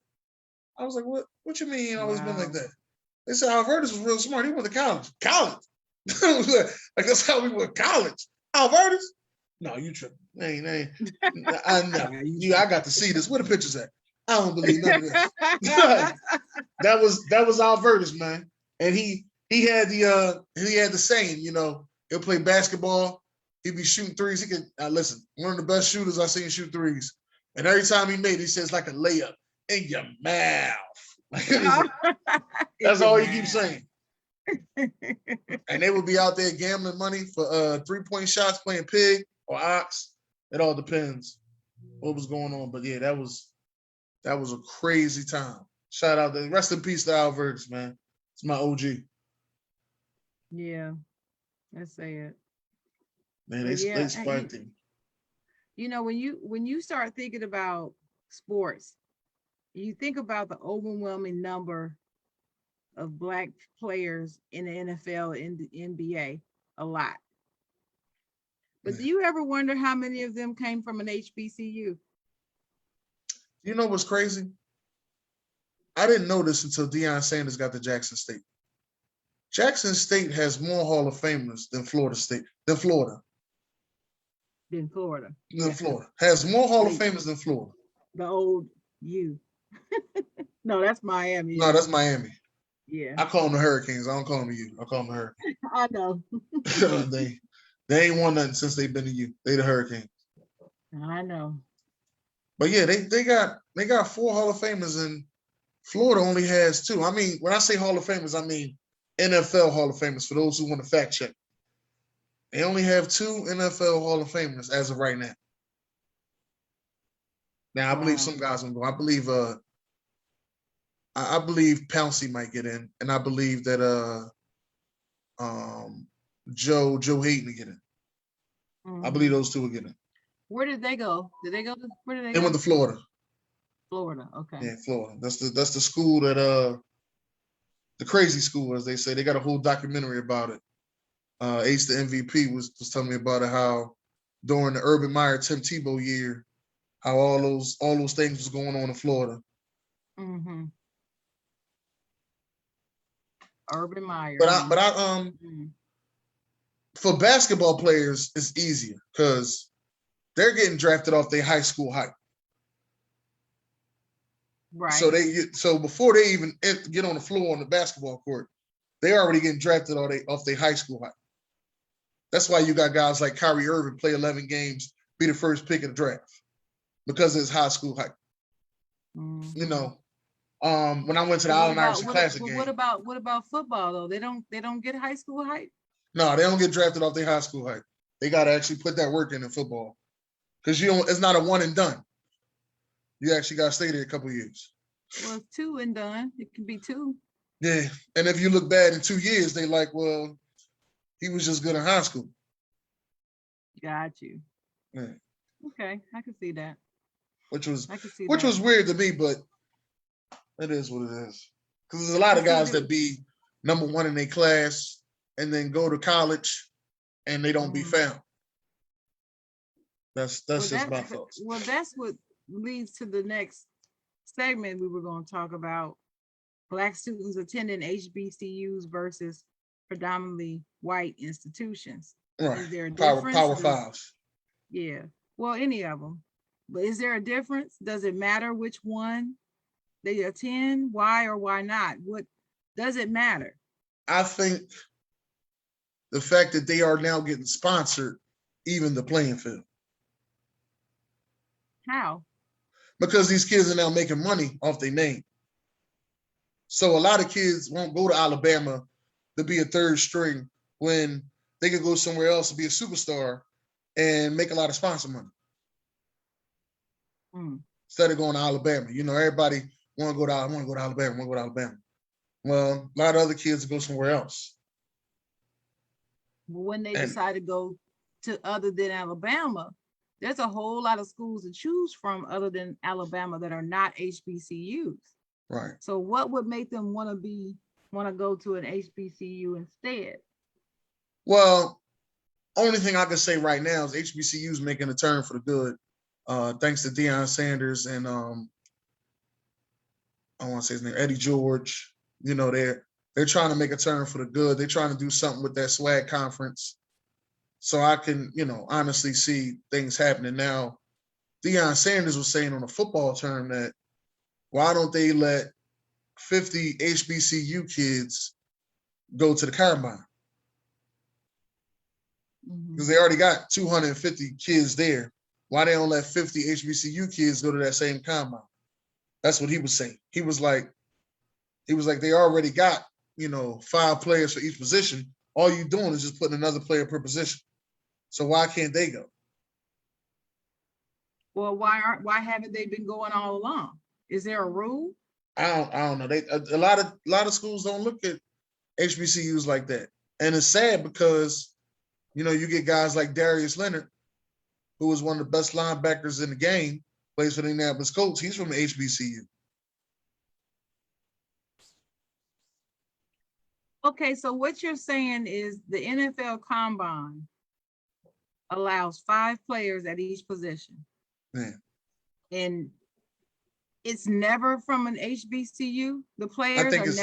I was like, what you mean he ain't always been like that? They said Alvertus was real smart. He went to college. College. Like that's how we went to college. Alvertus? No, you tripping. I got to see this. Where the pictures at? I don't believe none of this. that was Alvertus, man. And he had the saying, he'll play basketball, he'd be shooting threes. He could listen, one of the best shooters I've seen shoot threes. And every time he made it, he says like a layup in your mouth. That's all he keeps saying. And they would be out there gambling money for 3-point shots, playing pig or ox. It all depends what was going on. But yeah, that was a crazy time. Shout out to rest in peace to Alvertus, man. It's my OG. Yeah, let's say it. Man, they spiked him. When you start thinking about sports, you think about the overwhelming number of Black players in the NFL and the NBA, a lot. But do you ever wonder how many of them came from an HBCU? You know what's crazy? I didn't know this until Deion Sanders got to Jackson State. Jackson State has more Hall of Famers than Florida. Has more Hall of Famers than Florida. The old You. No, that's Miami. No, that's Miami. Yeah. I call them the Hurricanes. I don't call them the U. I call them the Hurricanes. I know. they ain't won nothing since they've been the U. They the Hurricanes. I know. But yeah, they got 4 Hall of Famers, and Florida only has 2. I mean, when I say Hall of Famers, I mean NFL Hall of Famers, for those who want to fact check. They only have 2 NFL Hall of Famers as of right now. Now I believe some guys will go. I believe Pouncey might get in, and I believe that Joe Hayden will get in. I believe those 2 will get in. Where did they go? Where did they go? They went to Florida. Florida, okay. Yeah, Florida. That's the school that the crazy school, as they say. They got a whole documentary about it. Ace the MVP was telling me about it, how during the Urban Meyer Tim Tebow year, how all those things was going on in Florida. Mm-hmm. Urban Meyer. But for basketball players, it's easier because they're getting drafted off their high school hype. Right. So before they even get on the floor on the basketball court, they already getting drafted off their high school hype. That's why you got guys like Kyrie Irving play 11 games, be the first pick of the draft because of his high school hype. Mm-hmm. You know, when I went to the Allen Iverson Classic game. What about football though? They don't get high school hype. No, they don't get drafted off their high school hype. They got to actually put that work in football because it's not a one and done. You actually got to stay there a couple of years. Well, it's 2 and done. It can be 2. Yeah, and if you look bad in 2 years, they like, well, he was just good in high school. Got you. Yeah. Okay, I can see that. Which was weird to me, but it is what it is. Because there's a lot of guys that be number 1 in their class and then go to college and they don't be found. That's just my thoughts. Well, that's what leads to the next segment we were going to talk about. Black students attending HBCUs versus predominantly white institutions. Right. Is there a difference? Power fives. Yeah. Well, any of them. But is there a difference? Does it matter which one they attend? Why or why not? What does it matter? I think the fact that they are now getting sponsored even the playing field. How? Because these kids are now making money off their name. So a lot of kids won't go to Alabama to be a third string when they could go somewhere else to be a superstar and make a lot of sponsor money. Instead of going to Alabama. You know, everybody want to go to Alabama. Well, a lot of other kids go somewhere else. When they decide to go to other than Alabama, there's a whole lot of schools to choose from other than Alabama that are not HBCUs. Right. So what would make them want to go to an HBCU instead? Well, only thing I can say right now is HBCUs making a turn for the good. Thanks to Deion Sanders and I want to say his name, Eddie George. You know, they're trying to make a turn for the good. They're trying to do something with that swag conference. So I can, honestly see things happening now. Deion Sanders was saying on a football term that why don't they let 50 HBCU kids go to the combine? Because they already got 250 kids there. Why they don't let 50 HBCU kids go to that same combine? That's what he was saying. He was like, they already got, 5 players for each position. All you're doing is just putting another player per position. So why can't they go? Well, why haven't they been going all along? Is there a rule? I don't know. A lot of schools don't look at HBCUs like that. And it's sad because, you get guys like Darius Leonard, who was one of the best linebackers in the game, plays for the Indianapolis Colts. He's from the HBCU. Okay, so what you're saying is the NFL Combine allows 5 players at each position. Man. And it's never from an HBCU? The players I think it's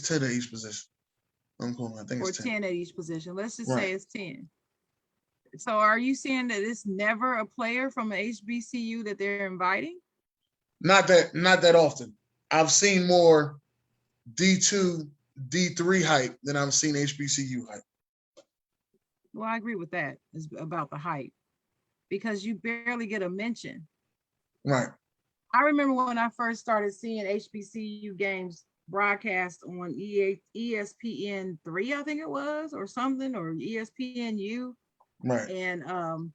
10 at each position. I think it's 10 at each position. Let's just say it's 10. So are you saying that it's never a player from an HBCU that they're inviting? Not that often. I've seen more D2, D3 hype than I've seen HBCU hype. Well, I agree with that. It's about the hype because you barely get a mention. Right. I remember when I first started seeing HBCU games broadcast on ESPN 3, I think it was, or something, or ESPNU. Right. And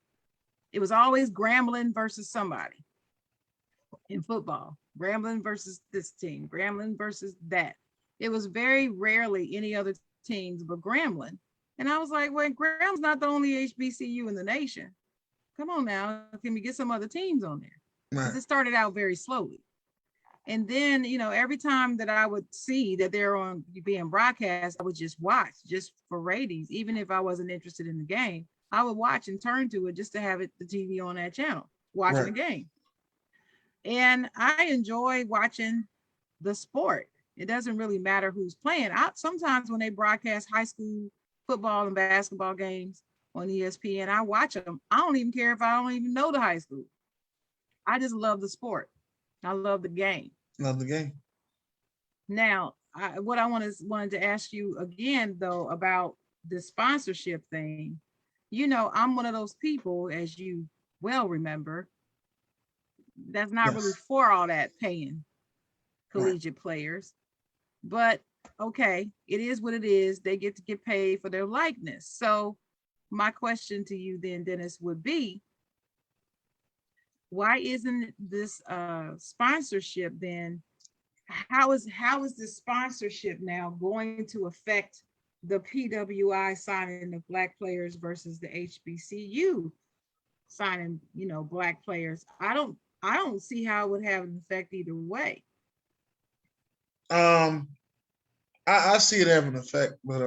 it was always Grambling versus somebody in football. Grambling versus this team, Grambling versus that. It was very rarely any other teams but Grambling. And I was like, well, Graham's not the only HBCU in the nation. Come on now, can we get some other teams on there? Because Right. it started out very slowly. And then, every time that I would see that they're on being broadcast, I would just watch just for ratings. Even if I wasn't interested in the game, I would watch and turn to it just to have the TV on that channel, watching the game. And I enjoy watching the sport. It doesn't really matter who's playing. Sometimes when they broadcast high school football and basketball games on ESPN, I watch them. I don't even care if I don't even know the high school. I just love the sport. I love the game. Love the game. Now, what I wanted to ask you again, though, about the sponsorship thing. I'm one of those people, as you well remember, that's not really for all that paying collegiate players. But okay, it is what it is. They get to get paid for their likeness. So my question to you then, Dennis, would be, why isn't this sponsorship then? How is this sponsorship now going to affect the PWI signing of Black players versus the HBCU signing, Black players? I don't see how it would have an effect either way. I see it having an effect, but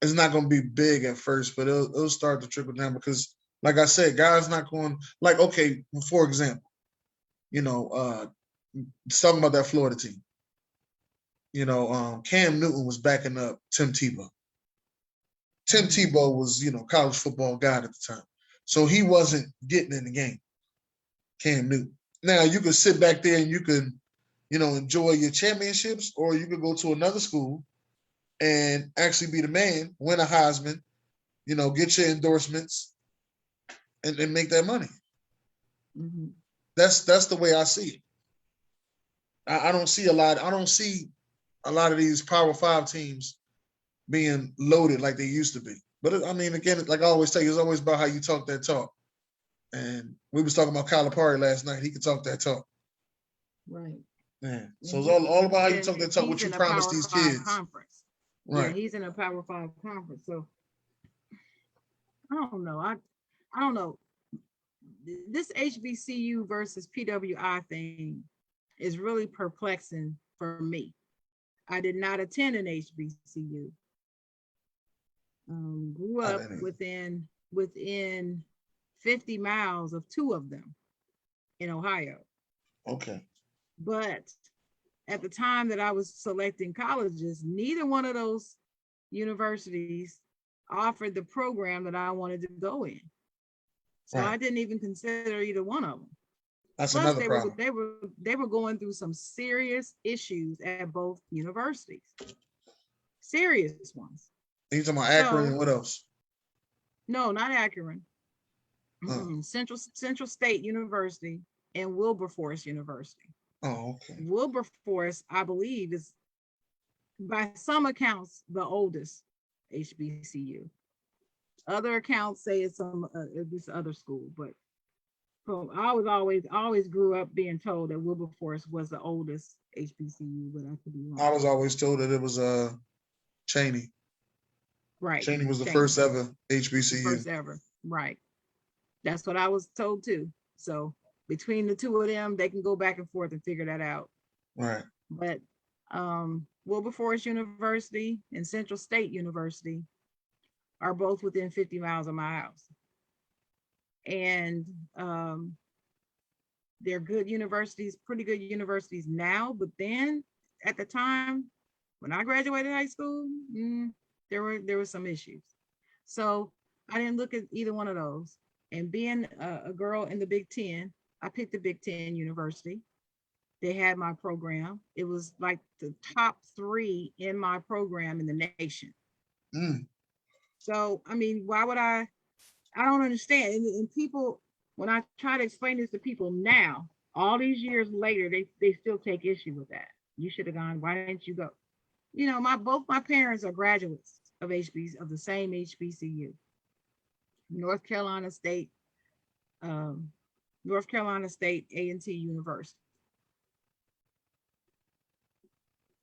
it's not going to be big at first, but it'll start to trickle down because, like I said, guys not going, like, okay, for example, talking about that Florida team. Cam Newton was backing up Tim Tebow. Tim Tebow was, college football god at the time. So he wasn't getting in the game, Cam Newton. Now, you could sit back there and you could, enjoy your championships, or you could go to another school and actually be the man, win a Heisman, get your endorsements and make that money. Mm-hmm. That's the way I see it. I don't see a lot of these Power 5 teams being loaded like they used to be. But again, like I always tell you, it's always about how you talk that talk. And we was talking about Calipari last night. He could talk that talk. Right. Yeah. So it's all about how you talk that talk, what you promise these kids. Conference. Right. Yeah, he's in a Power 5 conference. So I don't know. I don't know. This HBCU versus PWI thing is really perplexing for me. I did not attend an HBCU. Grew up within 50 miles of 2 of them in Ohio. Okay. But at the time that I was selecting colleges, neither one of those universities offered the program that I wanted to go in. So I didn't even consider either one of them. That's Plus, another problem. They were going through some serious issues at both universities. Serious ones. Are you talking about Akron and what else? No, not Akron. Central State University and Wilberforce University. Oh, okay. Wilberforce, I believe, is by some accounts the oldest HBCU. Other accounts say it's this other school, but I was always grew up being told that Wilberforce was the oldest HBCU, but I could be wrong. I was always told that it was Cheney. Right. Cheney was the first ever HBCU. First ever, right. That's what I was told too. So between the 2 of them, they can go back and forth and figure that out. Right. But Wilberforce University and Central State University are both within 50 miles of my house. And they're good universities, pretty good universities now. But then at the time when I graduated high school, there were some issues. So I didn't look at either one of those. And being a girl in the Big Ten, I picked a Big Ten university. They had my program. It was like the top 3 in my program in the nation. Mm. So, I mean, why would I don't understand. And people, when I try to explain this to people now, all these years later, they still take issue with that. You should have gone. Why didn't you go? You know, both my parents are graduates of the same HBCU, North Carolina State, um, North Carolina State A&T University.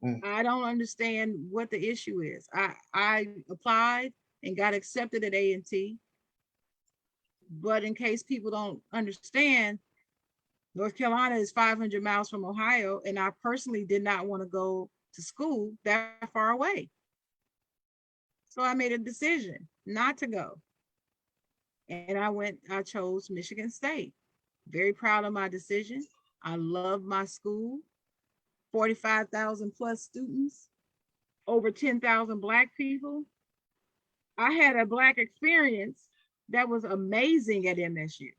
Mm. I don't understand what the issue is. I applied and got accepted at A&T, but in case people don't understand, North Carolina is 500 miles from Ohio, and I personally did not want to go to school that far away. So I made a decision not to go. And I chose Michigan State. Very proud of my decision. I love my school. 45,000 plus students, over 10,000 Black people. I had a Black experience that was amazing at MSU,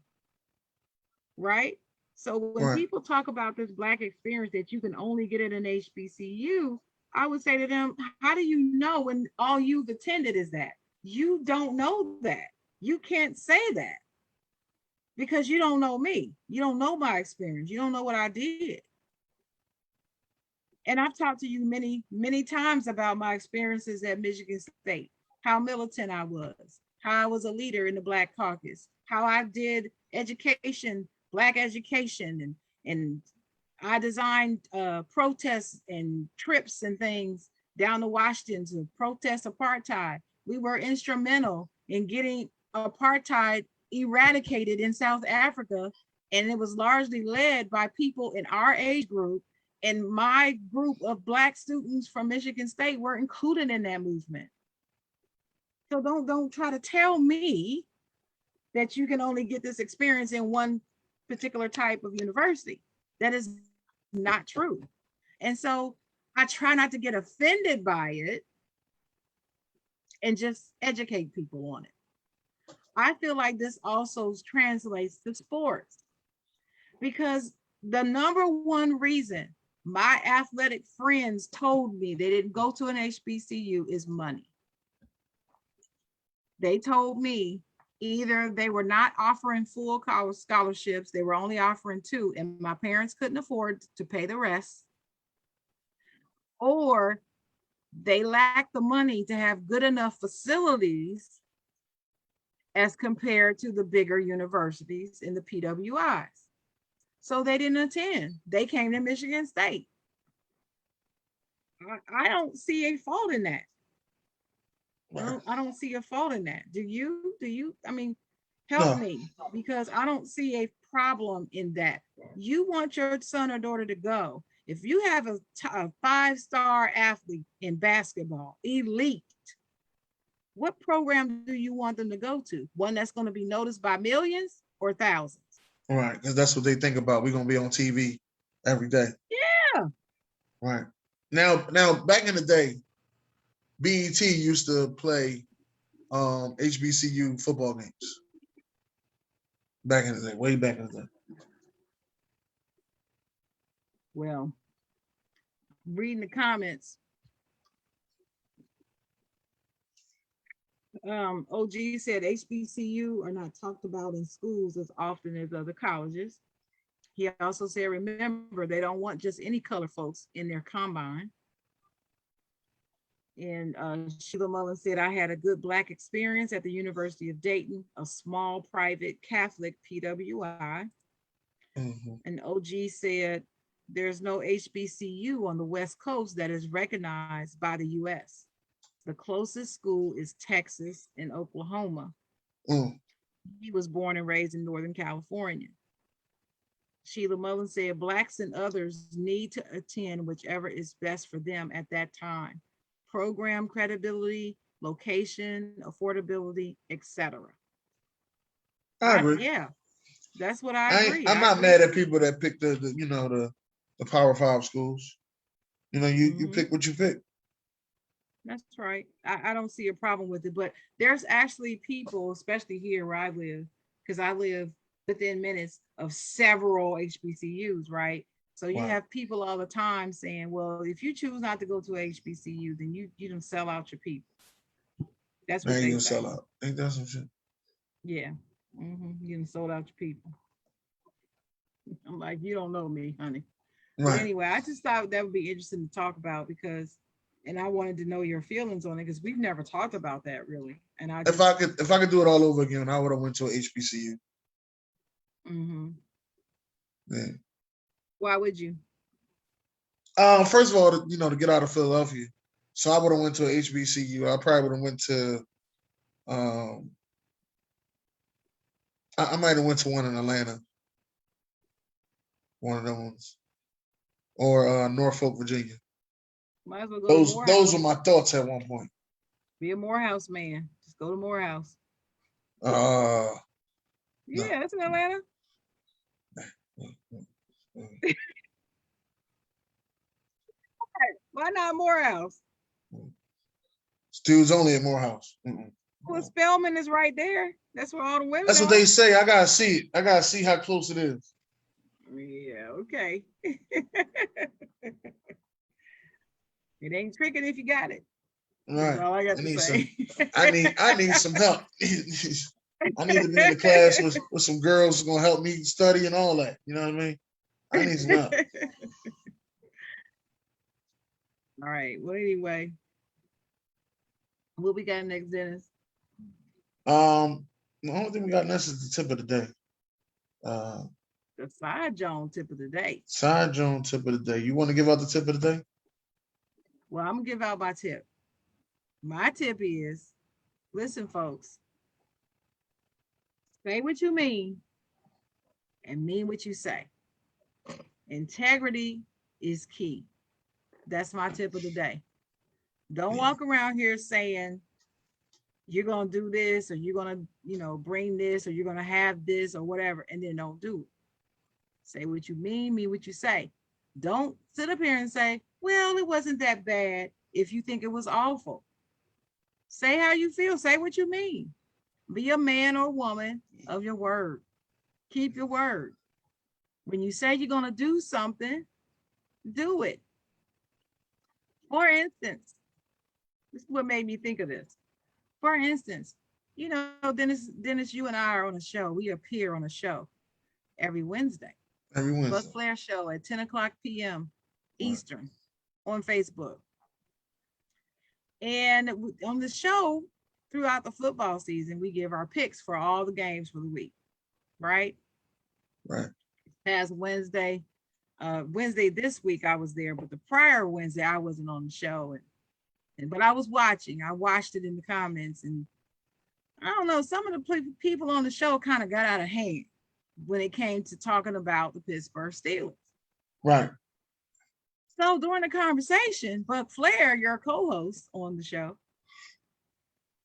right? So when Right. people talk about this Black experience that you can only get at an HBCU, I would say to them, how do you know when all you've attended is that? You don't know that. You can't say that because you don't know me. You don't know my experience. You don't know what I did. And I've talked to you many, many times about my experiences at Michigan State, how militant I was, how I was a leader in the Black caucus, how I did education, Black education, and I designed protests and trips and things down to Washington to protest apartheid. We were instrumental in getting apartheid eradicated in South Africa, and it was largely led by people in our age group, and my group of Black students from Michigan State were included in that movement. So don't try to tell me that you can only get this experience in one particular type of university. That is not true. And so I try not to get offended by it and just educate people on it. I feel like this also translates to sports because the number one reason my athletic friends told me they didn't go to an HBCU is money. They told me either they were not offering full college scholarships, they were only offering 2, and my parents couldn't afford to pay the rest, or they lacked the money to have good enough facilities as compared to the bigger universities in the PWIs. So they didn't attend. They came to Michigan State. I don't see a fault in that. I don't see a fault in that. Do you? Do you? I mean, help No. me because I don't see a problem in that. You want your son or daughter to go. If you have a 5-star athlete in basketball, elite, what program do you want them to go to? One that's going to be noticed by millions or thousands? Right, because that's what they think about. We're gonna be on TV every day. Yeah. Right. Now, back in the day, BET used to play HBCU football games. Back in the day, way back in the day. Well, reading the comments, OG said HBCU are not talked about in schools as often as other colleges. He also said, remember, they don't want just any color folks in their combine. And Sheila Mullen said, I had a good Black experience at the University of Dayton, a small private Catholic PWI. Mm-hmm. And OG said, there's no HBCU on the West Coast that is recognized by the US. The closest school is Texas and Oklahoma. Mm. He was born and raised in Northern California. Sheila Mullen said, Blacks and others need to attend whichever is best for them at that time. Program credibility, location, affordability, etc. I agree. Yeah, that's what I agree. I'm not mad at people that pick the Power 5 schools. You pick what you pick. That's right. I don't see a problem with it, but there's actually people, especially here where I live, because I live within minutes of several HBCUs, right? So you have people all the time saying, well, if you choose not to go to HBCU, then you don't sell out your people. That's what they say. Sell out. Ain't that some shit? Yeah. You done sold out your people. I'm like, you don't know me, honey. Right. But anyway, I just thought that would be interesting to talk about because, and I wanted to know your feelings on it because we've never talked about that really. And I just, if I could do it all over again, I would have went to a HBCU. Yeah. Why would you? First of all, to get out of Philadelphia, so I would have went to a HBCU. I probably would have went to, I might have went to one in Atlanta, one of those, or Norfolk, Virginia. Might as well go to Morehouse. Those were my thoughts at one point. Be a Morehouse man. Just go to Morehouse. Yeah, that's in Atlanta. Why not Morehouse? Dude's only at Morehouse. Well, Spelman is right there. That's where all the women. That's what they say. I gotta see it. I gotta see how close it is. Yeah. Okay. It ain't tricking if you got it. Right. That's all I got to say. I need some help. I need to be in the class with some girls who's gonna help me study and all that. You know what I mean? I need some help. All right. Well, anyway, what we got next, Dennis? The only thing we got next is the tip of the day. The side Jawn tip of the day. Side Jawn tip of the day. You want to give out the tip of the day? Well, I'm gonna give out my tip. My tip is, listen, folks, say what you mean and mean what you say. Integrity is key. That's my tip of the day. Don't walk around here saying you're going to do this or you're going to, bring this or you're going to have this or whatever, and then don't do it. Say what you mean what you say. Don't sit up here and say, well, it wasn't that bad if you think it was awful. Say how you feel. Say what you mean. Be a man or woman of your word. Keep your word. When you say you're going to do something, do it. For instance, this is what made me think of this. For instance, Dennis, you and I are on a show. We appear on a show every Wednesday. Buck Flair show at 10 o'clock p.m. Eastern on Facebook. And on the show, throughout the football season, we give our picks for all the games for the week, right? Right. Past Wednesday this week I was there, but the prior Wednesday I wasn't on the show, but I was watching. I watched it in the comments, and I don't know, some of the people on the show kind of got out of hand when it came to talking about the Pittsburgh Steelers. Right. So during the conversation, Buck Flair, your co-host on the show,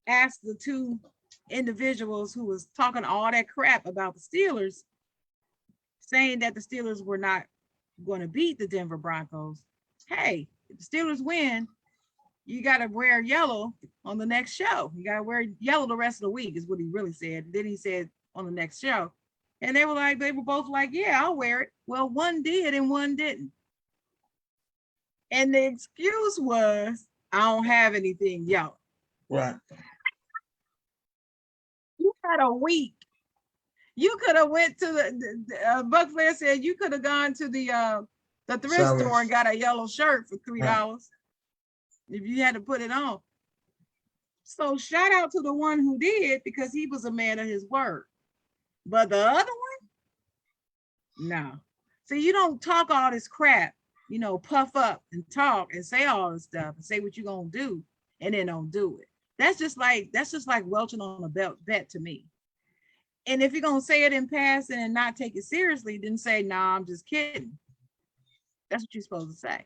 asked the two individuals who was talking all that crap about the Steelers, saying that the Steelers were not going to beat the Denver Broncos. Hey, if the Steelers win, you got to wear yellow on the next show. You got to wear yellow the rest of the week is what he really said. Then he said on the next show. And they were both like, yeah, I'll wear it. Well, one did and one didn't. And the excuse was, I don't have anything yellow. Right. You had a week. You could have went to the Buck Flair said you could have gone to the thrift store and got a yellow shirt for $3 right. If you had to put it on. So shout out to the one who did, because he was a man of his word. But the other one, no. So you don't talk all this crap, puff up and talk and say all this stuff and say what you're gonna do and then don't do it. That's just like welching on a bet to me. And if you're gonna say it in passing and not take it seriously, then say, nah, I'm just kidding. That's what you're supposed to say.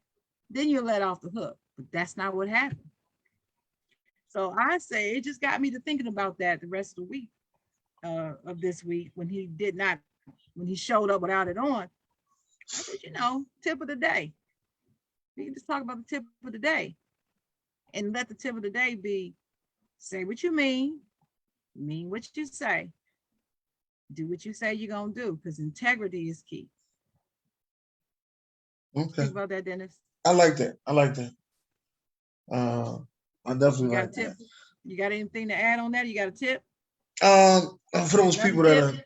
Then you're let off the hook. But that's not what happened. So I say it just got me to thinking about that the rest of the week of this week when he showed up without it on. I said, tip of the day. We can just talk about the tip of the day and let the tip of the day be, say what you mean what you say. Do what you say you're gonna do, because integrity is key. Okay. Think about that, Dennis. I like that. I like that. I definitely You got a like tip? that. You got anything to add on that? You got a tip? For those Another people tip?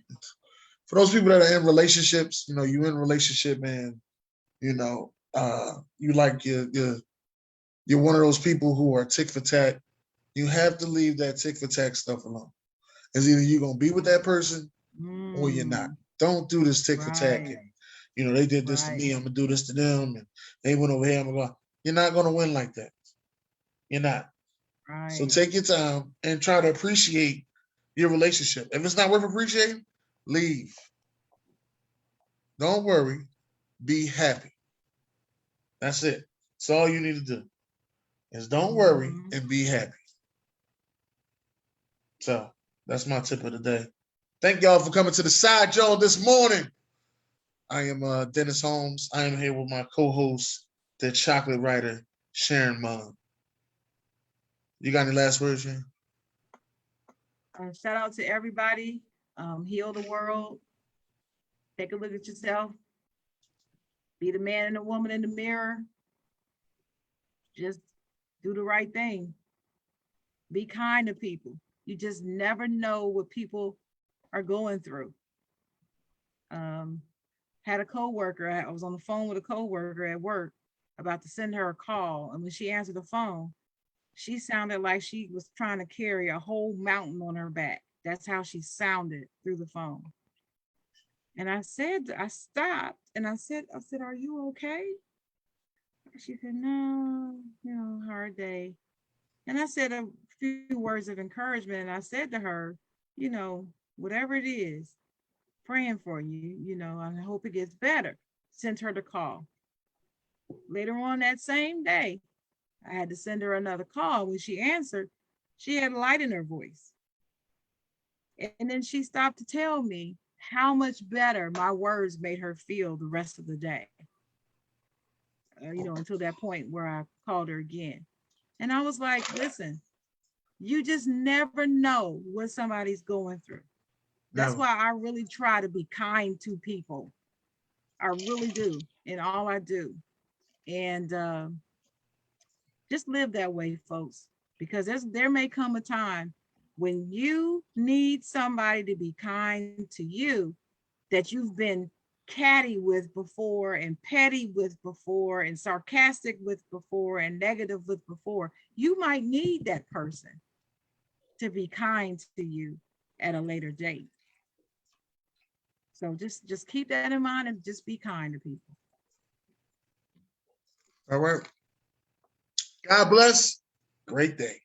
that are in relationships, you in a relationship, and you like you're one of those people who are tick for tack. You have to leave that tick for tack stuff alone. It's either you're gonna be with that person or you're not. Don't do this tick for tack. Right. And, they did this to Right. me, I'm gonna do this to them, and they went over here. I'm gonna. You're not gonna win like that. You're not. Right. So take your time and try to appreciate your relationship. If it's not worth appreciating, leave. Don't worry. Be happy. That's it. That's all you need to do. Is don't worry and be happy. So that's my tip of the day. Thank y'all for coming to the side, y'all, this morning. I am Dennis Holmes. I am here with my co-host, the chocolate writer, Sharon Munn. You got any last words, Sharon? Shout out to everybody. Heal the world. Take a look at yourself. Be the man and the woman in the mirror. Just do the right thing. Be kind to people. You just never know what people are going through. Had a coworker. I was on the phone with a coworker at work, about to send her a call, and when she answered the phone, she sounded like she was trying to carry a whole mountain on her back. That's how she sounded through the phone. And I stopped and I said, are you okay? She said, no, hard day. And I said a few words of encouragement. And I said to her, whatever it is, praying for you, I hope it gets better. Sent her the call. Later on that same day, I had to send her another call. When she answered, she had light in her voice. And then she stopped to tell me how much better my words made her feel the rest of the day. Until that point where I called her again. And I was like, listen, you just never know what somebody's going through. That's why I really try to be kind to people. I really do in all I do. And just live that way, folks, because there may come a time when you need somebody to be kind to you that you've been catty with before and petty with before and sarcastic with before and negative with before. You might need that person to be kind to you at a later date. So just keep that in mind and just be kind to people. All right. God bless. Great day.